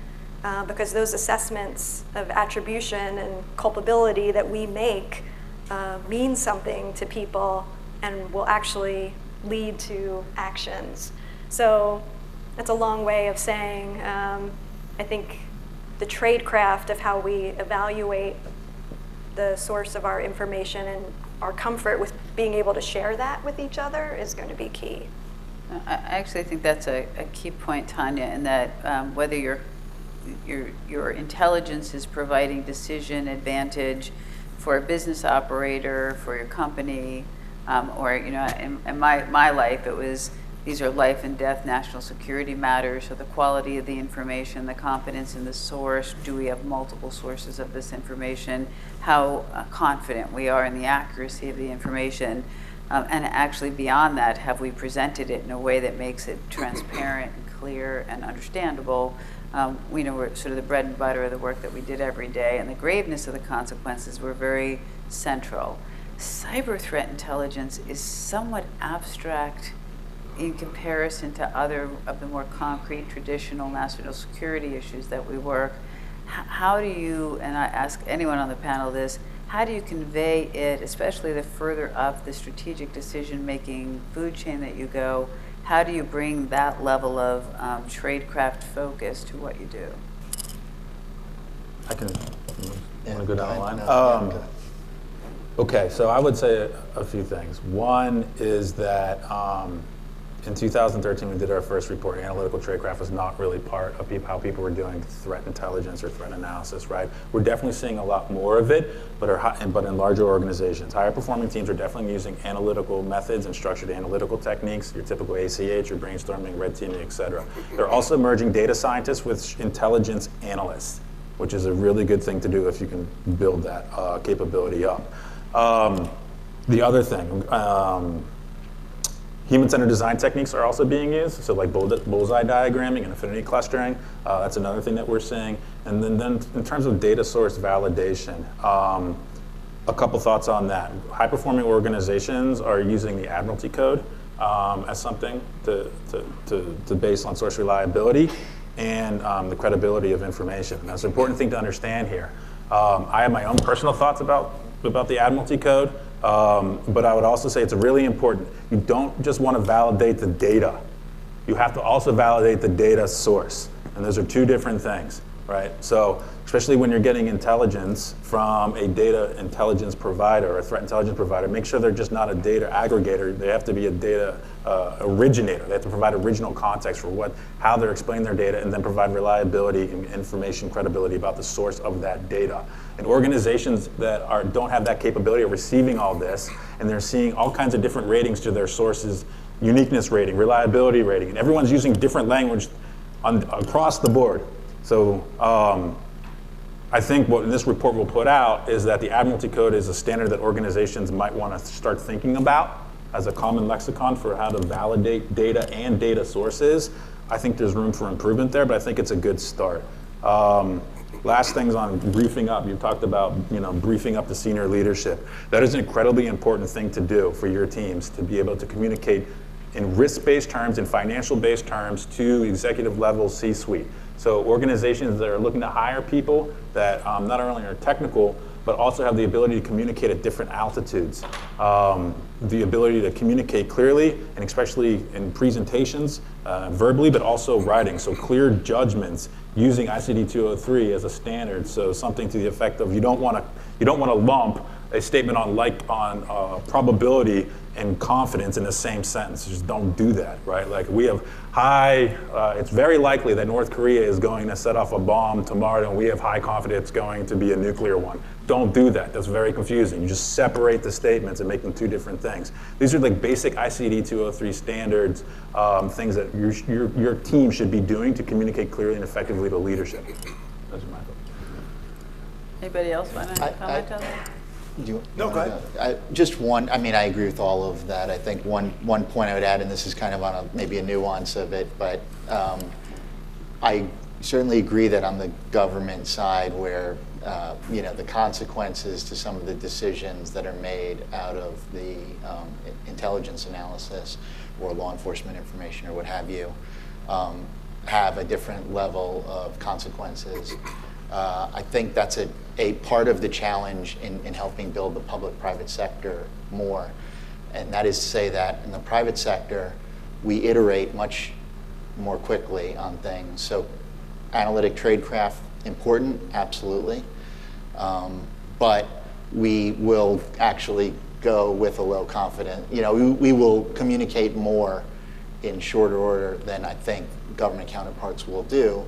because those assessments of attribution and culpability that we make mean something to people and will actually lead to actions. So that's a long way of saying I think the tradecraft of how we evaluate the source of our information and our comfort with being able to share that with each other is going to be key. I actually think that's a key point, Tonya, in that whether your intelligence is providing decision advantage for a business operator, for your company, or in my life it was, these are life and death national security matters, so the quality of the information, the confidence in the source, do we have multiple sources of this information, how confident we are in the accuracy of the information, and actually beyond that, have we presented it in a way that makes it transparent and clear and understandable. We know we're sort of the bread and butter of the work that we did every day, and the graveness of the consequences were very central. Cyber threat intelligence is somewhat abstract in comparison to other of the more concrete traditional national security issues that we work. How do you, and I ask anyone on the panel this, how do you convey it, especially the further up the strategic decision-making food chain that you go, how do you bring that level of tradecraft focus to what you do? I can, Yeah, want to go down the go line? ahead. No, go ahead. Okay, so I would say a few things. One is that in 2013, we did our first report. Analytical tradecraft was not really part of how people were doing threat intelligence or threat analysis, right? We're definitely seeing a lot more of it, but in larger organizations. Higher performing teams are definitely using analytical methods and structured analytical techniques, your typical ACH, your brainstorming, red teaming, et cetera. They're also merging data scientists with intelligence analysts, which is a really good thing to do if you can build that capability up. The other thing, human-centered design techniques are also being used, so like bullseye diagramming and affinity clustering. That's another thing that we're seeing. And then in terms of data source validation, a couple thoughts on that. High-performing organizations are using the Admiralty Code as something to base on source reliability and the credibility of information. And that's an important thing to understand here. I have my own personal thoughts about the Admiralty Code, but I would also say it's really important. You don't just want to validate the data. You have to also validate the data source. And those are two different things, right? So especially when you're getting intelligence from a data intelligence provider or a threat intelligence provider, make sure they're just not a data aggregator. They have to be a data originator. They have to provide original context for how they're explaining their data, and then provide reliability and information credibility about the source of that data. And organizations that don't have that capability of receiving all this, and they're seeing all kinds of different ratings to their sources, uniqueness rating, reliability rating, and everyone's using different language across the board. So I think what this report will put out is that the Admiralty Code is a standard that organizations might want to start thinking about as a common lexicon for how to validate data and data sources. I think there's room for improvement there, but I think it's a good start. Last things on briefing up. You talked about briefing up the senior leadership. That is an incredibly important thing to do for your teams, to be able to communicate in risk-based terms, in financial-based terms to executive level C-suite. So organizations that are looking to hire people that not only are technical, but also have the ability to communicate at different altitudes. The ability to communicate clearly, and especially in presentations, verbally, but also writing. So clear judgments using ICD 203 as a standard. So something to the effect of you don't want to lump a statement on probability and confidence in the same sentence. Just don't do that, right? Like we have it's very likely that North Korea is going to set off a bomb tomorrow, and we have high confidence it's going to be a nuclear one. Don't do that. That's very confusing. You just separate the statements and make them two different things. These are like basic ICD 203 standards, things that your team should be doing to communicate clearly and effectively to leadership. Those are my thoughts. Anybody else want to comment on that? No, go ahead. Just one, I agree with all of that. I think one point I would add, and this is kind of on maybe a nuance of it, but I certainly agree that on the government side where the consequences to some of the decisions that are made out of the intelligence analysis or law enforcement information or what have you have a different level of consequences. I think that's a part of the challenge in helping build the public-private sector more. And that is to say that in the private sector, we iterate much more quickly on things. So analytic tradecraft, important, absolutely. But we will actually go with a low confidence. We will communicate more in shorter order than I think government counterparts will do.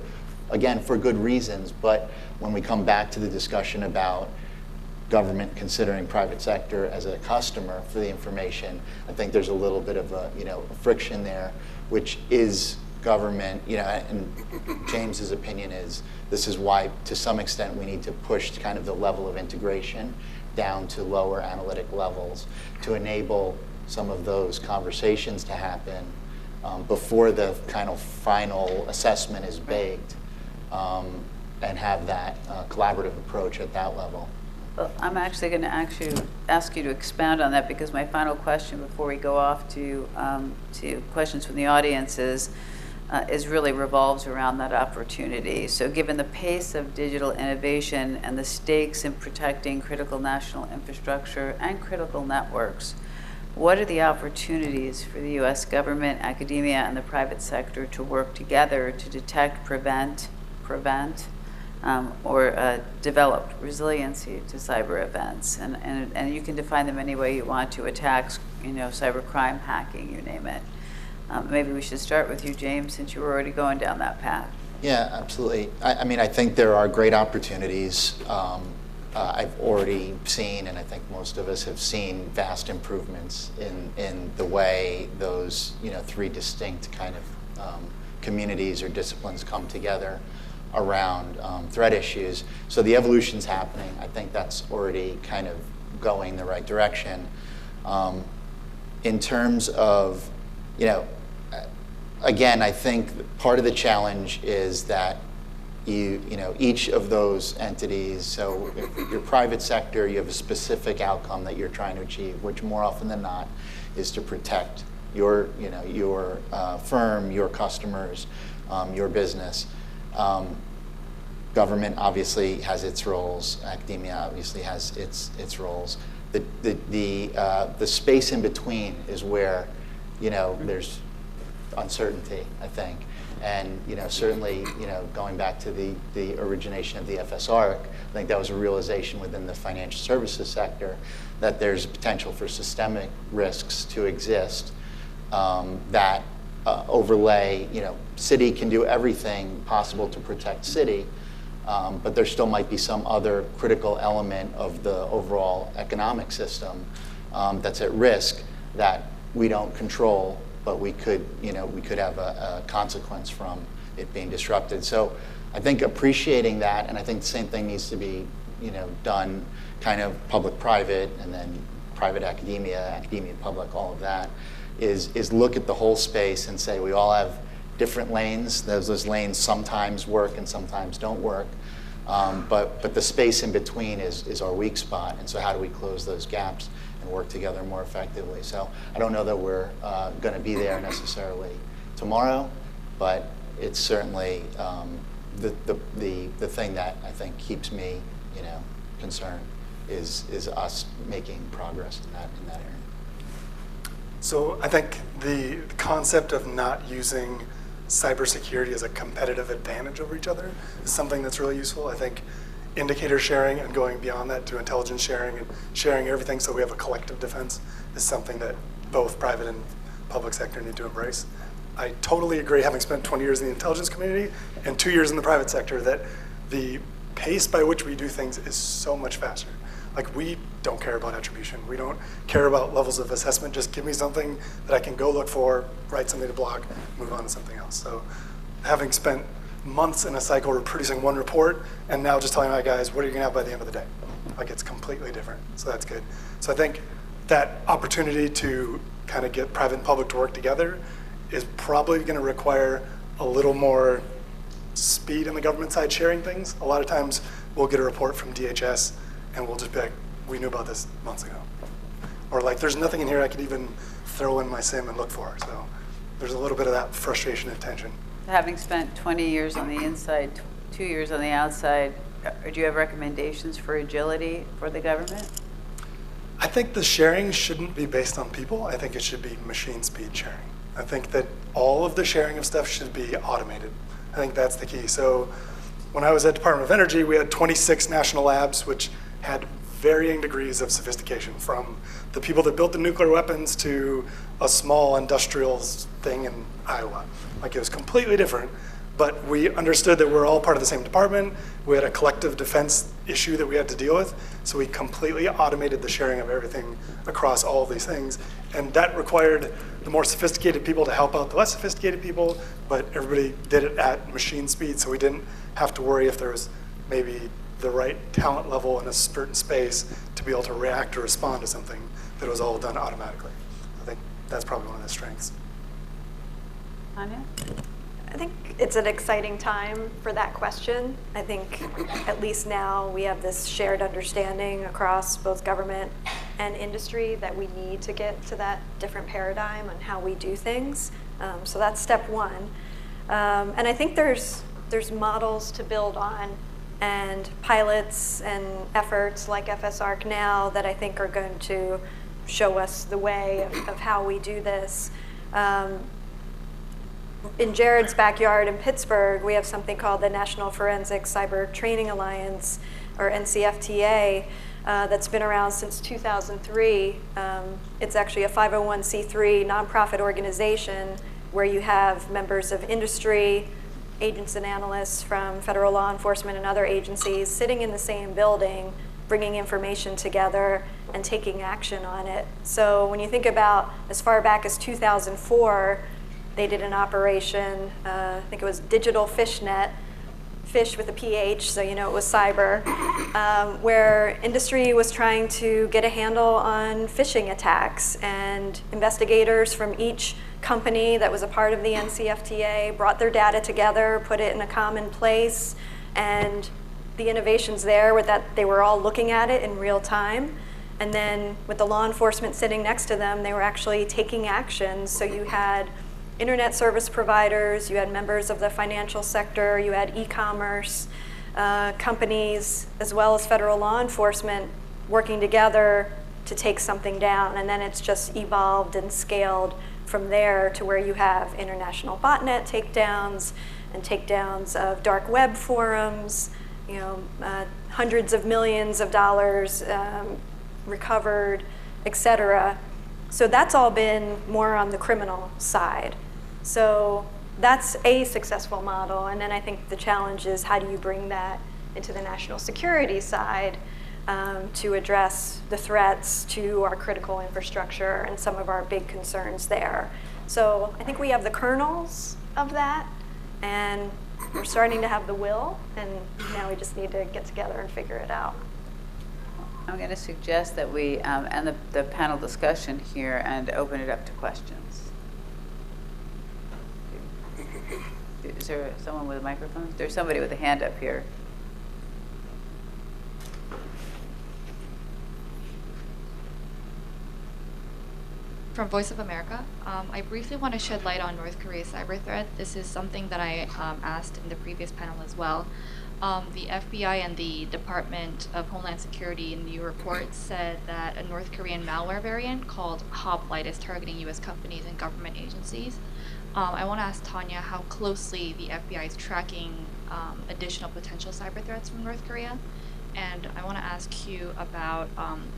Again, for good reasons, but when we come back to the discussion about government considering private sector as a customer for the information, I think there's a little bit of a friction there, which is government, and James's opinion is this is why to some extent we need to push kind of the level of integration down to lower analytic levels to enable some of those conversations to happen before the kind of final assessment is baked. And have that collaborative approach at that level. Well, I'm actually going to ask you to expound on that, because my final question before we go off to questions from the audience is really revolves around that opportunity. So given the pace of digital innovation and the stakes in protecting critical national infrastructure and critical networks, what are the opportunities for the U.S. government, academia, and the private sector to work together to detect, prevent, or develop resiliency to cyber events? And you can define them any way you want to: attacks, cybercrime, hacking, you name it. Maybe we should start with you, James, since you were already going down that path. Yeah, absolutely. I mean, I think there are great opportunities. I've already seen, and I think most of us have seen, vast improvements in the way those three distinct kind of communities or disciplines come together around threat issues. So the evolution's happening. I think that's already kind of going the right direction. In terms of, again, I think part of the challenge is that each of those entities, so if you're private sector, you have a specific outcome that you're trying to achieve, which more often than not is to protect your firm, your customers, your business. Government obviously has its roles. Academia obviously has its roles. The space in between is where there's uncertainty, I think. And certainly, going back to the origination of the FSARC, I think that was a realization within the financial services sector that there's potential for systemic risks to exist that overlay. Citi can do everything possible to protect Citi, but there still might be some other critical element of the overall economic system that's at risk that we don't control, but we could have a consequence from it being disrupted. So I think appreciating that, and I think the same thing needs to be done kind of public-private, and then private academia, public, all of that, is look at the whole space and say we all have different lanes. Those lanes sometimes work and sometimes don't work, but the space in between is our weak spot, and so how do we close those gaps and work together more effectively? So I don't know that we're going to be there necessarily tomorrow, but it's certainly the thing that I think keeps me concerned is us making progress in that area. So I think the concept of not using cybersecurity as a competitive advantage over each other is something that's really useful. I think indicator sharing and going beyond that to intelligence sharing and sharing everything so we have a collective defense is something that both private and public sector need to embrace. I totally agree, having spent 20 years in the intelligence community and 2 years in the private sector, that the pace by which we do things is so much faster. Like, we don't care about attribution. We don't care about levels of assessment. Just give me something that I can go look for, write something to blog, move on to something else. So having spent months in a cycle producing one report and now just telling my guys, what are you gonna have by the end of the day? Like, it's completely different, so that's good. So I think that opportunity to kind of get private and public to work together is probably gonna require a little more speed on the government side sharing things. A lot of times we'll get a report from DHS and we'll just be like, we knew about this months ago. Or like, there's nothing in here I could even throw in my SIM and look for. So there's a little bit of that frustration and tension. Having spent 20 years on the inside, 2 years on the outside, do you have recommendations for agility for the government? I think the sharing shouldn't be based on people. I think it should be machine speed sharing. I think that all of the sharing of stuff should be automated. I think that's the key. So when I was at Department of Energy, we had 26 national labs, which had varying degrees of sophistication, from the people that built the nuclear weapons to a small industrial thing in Iowa. Like, it was completely different, but we understood that we're all part of the same department. We had a collective defense issue that we had to deal with, so we completely automated the sharing of everything across all of these things, and that required the more sophisticated people to help out the less sophisticated people, but everybody did it at machine speed, so we didn't have to worry if there was maybe the right talent level in a certain space to be able to react or respond to something that was all done automatically. I think that's probably one of the strengths. Tonya? I think it's an exciting time for that question. I think at least now we have this shared understanding across both government and industry that we need to get to that different paradigm on how we do things. So that's step one. And I think there's models to build on, and pilots and efforts like FSARC now that I think are going to show us the way of how we do this. In Jared's backyard in Pittsburgh, we have something called the National Forensic Cyber Training Alliance, or NCFTA, that's been around since 2003. It's actually a 501c3 nonprofit organization where you have members of industry, agents and analysts from federal law enforcement and other agencies sitting in the same building, bringing information together and taking action on it. So when you think about as far back as 2004, they did an operation, I think it was Digital Fishnet, fish with a PH, so you know it was cyber, where industry was trying to get a handle on phishing attacks, and investigators from each company that was a part of the NCFTA brought their data together, put it in a common place, and the innovations there were that they were all looking at it in real time. And then with the law enforcement sitting next to them, they were actually taking action. So you had internet service providers, you had members of the financial sector, you had e-commerce companies, as well as federal law enforcement working together to take something down. And then it's just evolved and scaled from there to where you have international botnet takedowns and takedowns of dark web forums, you know, hundreds of millions of dollars recovered, et cetera. So that's all been more on the criminal side. So that's a successful model. And then I think the challenge is how do you bring that into the national security side to address the threats to our critical infrastructure and some of our big concerns there. So I think we have the kernels of that, and we're starting to have the will, and now we just need to get together and figure it out. I'm going to suggest that we end the panel discussion here and open it up to questions. Is there someone with a microphone? There's somebody with a hand up here. From Voice of America. I briefly want to shed light on North Korea's cyber threat. This is something that I asked in the previous panel as well. The FBI and the Department of Homeland Security in the new report said that a North Korean malware variant called Hoplite is targeting U.S. companies and government agencies. I want to ask Tonya how closely the FBI is tracking additional potential cyber threats from North Korea. And I want to ask Hugh about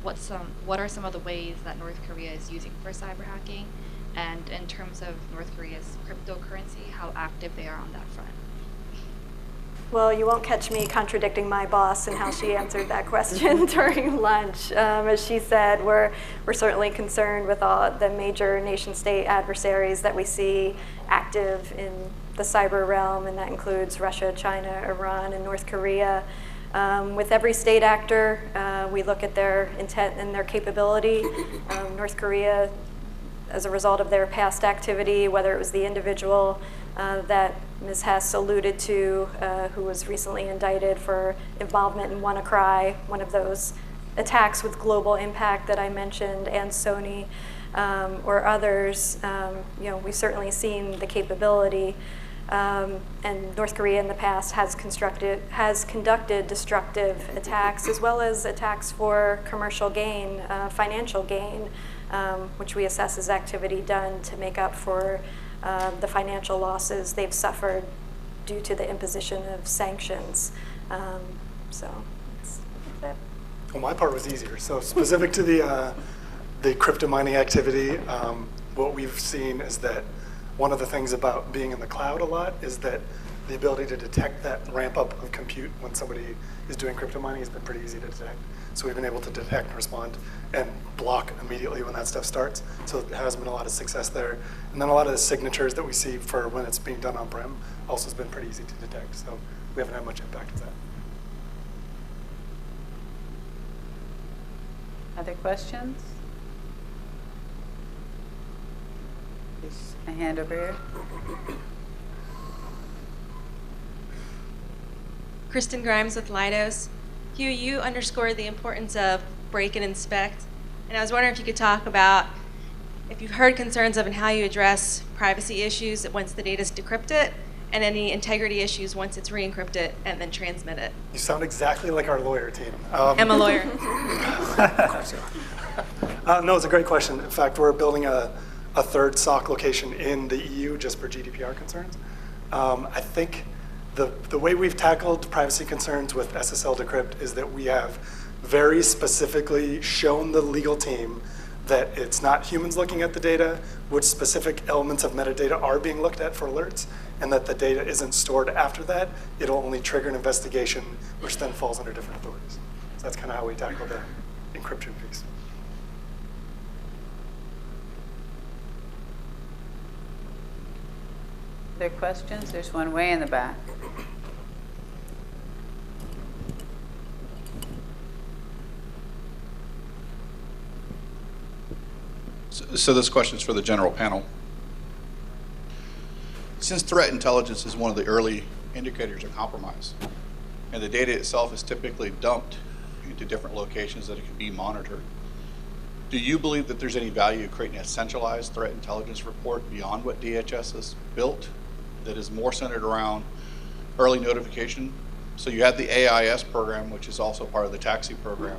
what are some of the ways that North Korea is using for cyber hacking, and in terms of North Korea's cryptocurrency, how active they are on that front. Well, you won't catch me contradicting my boss and how she answered that question during lunch. As she said, we're certainly concerned with all the major nation-state adversaries that we see active in the cyber realm, and that includes Russia, China, Iran, and North Korea. With every state actor, we look at their intent and their capability. North Korea, as a result of their past activity, whether it was the individual that Ms. Hess alluded to, who was recently indicted for involvement in WannaCry, one of those attacks with global impact that I mentioned, and Sony, or others, we've certainly seen the capability. And North Korea in the past has conducted destructive attacks, as well as attacks for commercial gain, financial gain, which we assess as activity done to make up for the financial losses they've suffered due to the imposition of sanctions. So that's it. Well, my part was easier. So specific to the crypto mining activity, what we've seen is that one of the things about being in the cloud a lot is that the ability to detect that ramp up of compute when somebody is doing crypto mining has been pretty easy to detect. So we've been able to detect and respond and block immediately when that stuff starts. So there has been a lot of success there. And then a lot of the signatures that we see for when it's being done on-prem also has been pretty easy to detect. So we haven't had much impact of that. Other questions? A hand over here. Kristen Grimes with Leidos. Hugh, you underscored the importance of break and inspect, and I was wondering if you could talk about if you've heard concerns of and how you address privacy issues once the data is decrypted, and any integrity issues once it's re-encrypted and then transmit it. You sound exactly like our lawyer team. I'm a lawyer. Of course you are. No, it's a great question. In fact, we're building a third SOC location in the EU just for GDPR concerns. I think the way we've tackled privacy concerns with SSL Decrypt is that we have very specifically shown the legal team that it's not humans looking at the data, which specific elements of metadata are being looked at for alerts, and that the data isn't stored after that. It'll only trigger an investigation, which then falls under different authorities. So that's kind of how we tackle the encryption piece. Other questions? There's one way in the back. So this question is for the general panel. Since threat intelligence is one of the early indicators of compromise, and the data itself is typically dumped into different locations that it can be monitored, do you believe that there's any value in creating a centralized threat intelligence report beyond what DHS has built that is more centered around early notification? So you have the AIS program, which is also part of the taxi program.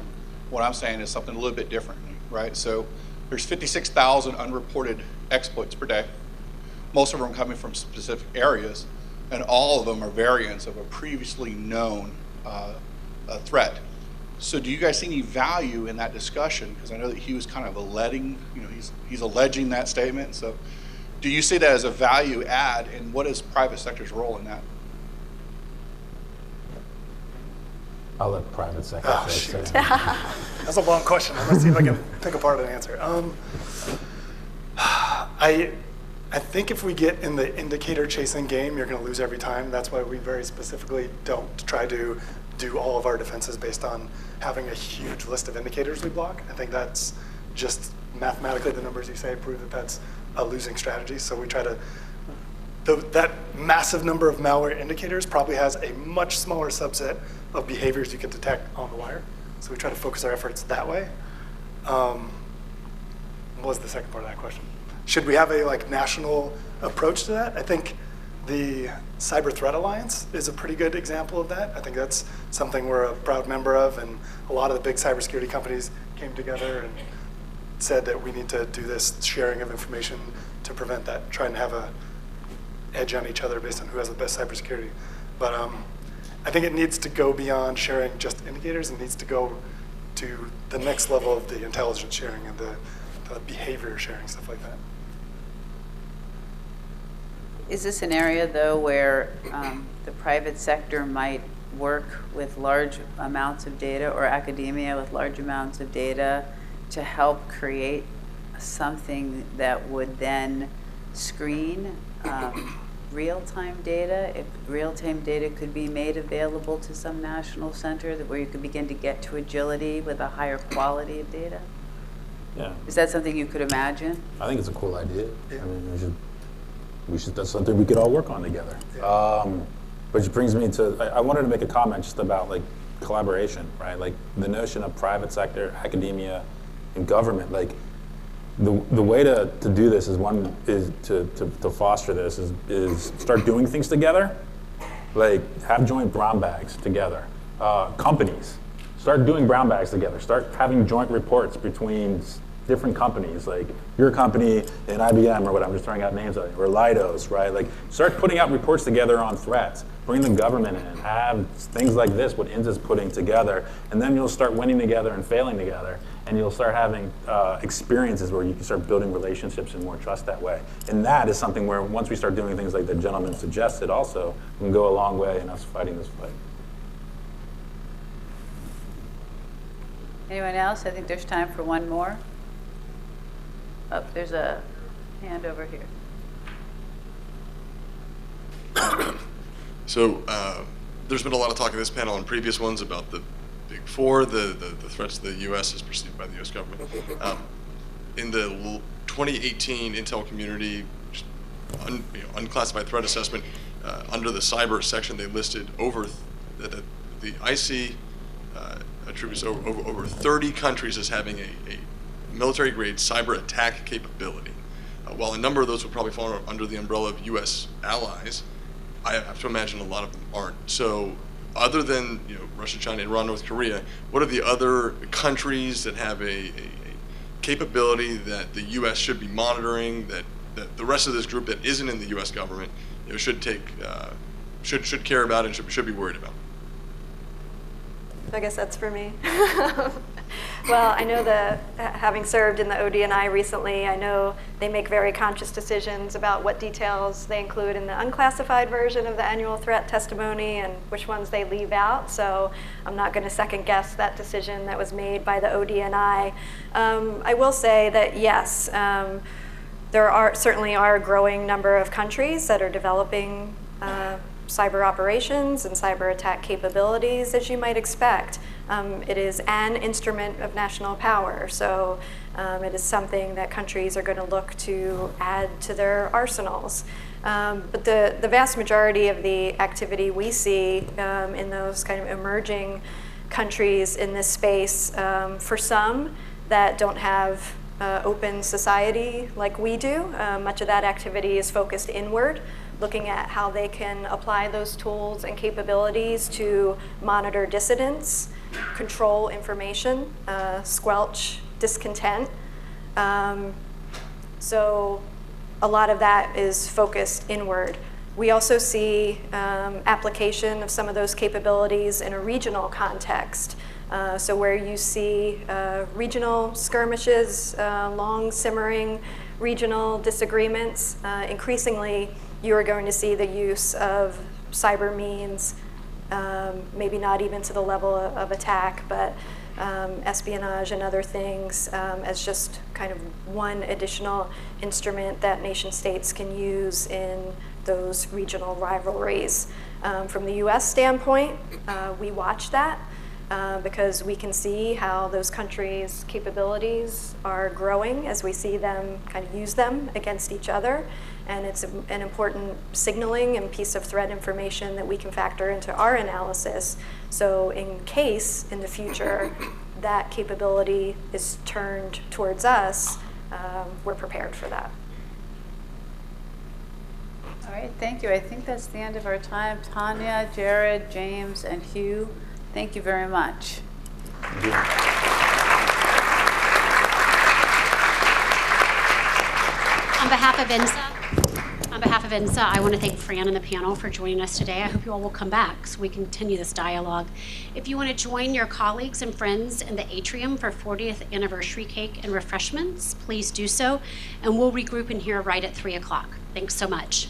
What I'm saying is something a little bit different, right? So there's 56,000 unreported exploits per day. Most of them are coming from specific areas, and all of them are variants of a previously known threat. So do you guys see any value in that discussion? Because I know that Hugh is kind of he's alleging that statement. So do you see that as a value add, and what is private sector's role in that? I'll let private sector say. That's a long question. Let's see if I can pick apart an answer. I think if we get in the indicator chasing game, you're going to lose every time. That's why we very specifically don't try to do all of our defenses based on having a huge list of indicators we block. I think that's just mathematically the numbers you say prove that that's a losing strategy. So we try to, that massive number of malware indicators probably has a much smaller subset of behaviors you can detect on the wire. So we try to focus our efforts that way. What was the second part of that question? Should we have a national approach to that? I think the Cyber Threat Alliance is a pretty good example of that. I think that's something we're a proud member of, and a lot of the big cybersecurity companies came together and said that we need to do this sharing of information to prevent that, trying to have a edge on each other based on who has the best cybersecurity. But I think it needs to go beyond sharing just indicators. It needs to go to the next level of the intelligence sharing and the behavior sharing, stuff like that. Is this an area, though, where the private sector might work with large amounts of data, or academia with large amounts of data, to help create something that would then screen real-time data? If real-time data could be made available to some national center where you could begin to get to agility with a higher quality of data? Yeah. Is that something you could imagine? I think it's a cool idea. Yeah. I mean, that's something we could all work on together. Yeah. Which brings me to, I wanted to make a comment just about collaboration, right? The notion of private sector, academia, and government. The way to do this is to foster this is start doing things together. Have joint brown bags together. Companies, start doing brown bags together. Start having joint reports between different companies, like your company and IBM or what, I'm just throwing out names, or Leidos, right? Start putting out reports together on threats. Bring the government in, have things like this, what INS is putting together, and then you'll start winning together and failing together, and you'll start having experiences where you can start building relationships and more trust that way. And that is something where once we start doing things like the gentleman suggested also, we can go a long way in us fighting this fight. Anyone else? I think there's time for one more. Oh, there's a hand over here. So there's been a lot of talk in this panel and previous ones about the Big Four, the threats to the U.S. as perceived by the U.S. government. In the 2018 Intel community unclassified threat assessment, under the cyber section, they listed over the IC attributes over 30 countries as having a military-grade cyber attack capability. While a number of those would probably fall under the umbrella of U.S. allies, I have to imagine a lot of them aren't. So other than Russia, China, Iran, North Korea, what are the other countries that have a capability that the U.S. should be monitoring, that the rest of this group that isn't in the U.S. government, should care about and should be worried about? I guess that's for me. Well, I know that having served in the ODNI recently, I know they make very conscious decisions about what details they include in the unclassified version of the annual threat testimony and which ones they leave out. So I'm not going to second guess that decision that was made by the ODNI. I will say that yes, there certainly are a growing number of countries that are developing cyber operations and cyber attack capabilities, as you might expect. It is an instrument of national power, so it is something that countries are going to look to add to their arsenals. But the vast majority of the activity we see in those kind of emerging countries in this space, for some that don't have open society like we do, much of that activity is focused inward, looking at how they can apply those tools and capabilities to monitor dissidents, control information, squelch discontent. So a lot of that is focused inward. We also see application of some of those capabilities in a regional context. So where you see regional skirmishes, long simmering regional disagreements, increasingly you are going to see the use of cyber means, maybe not even to the level of attack, but espionage and other things as just kind of one additional instrument that nation states can use in those regional rivalries. From the US standpoint, we watch that because we can see how those countries' capabilities are growing as we see them kind of use them against each other. And it's an important signaling and piece of threat information that we can factor into our analysis. So in case in the future that capability is turned towards us, we're prepared for that. All right, thank you. I think that's the end of our time. Tonya, Jared, James, and Hugh, thank you very much. Thank you. On behalf of INSA, I want to thank Fran and the panel for joining us today. I hope you all will come back so we can continue this dialogue. If you want to join your colleagues and friends in the atrium for 40th anniversary cake and refreshments, please do so, and we'll regroup in here right at 3 o'clock. Thanks so much.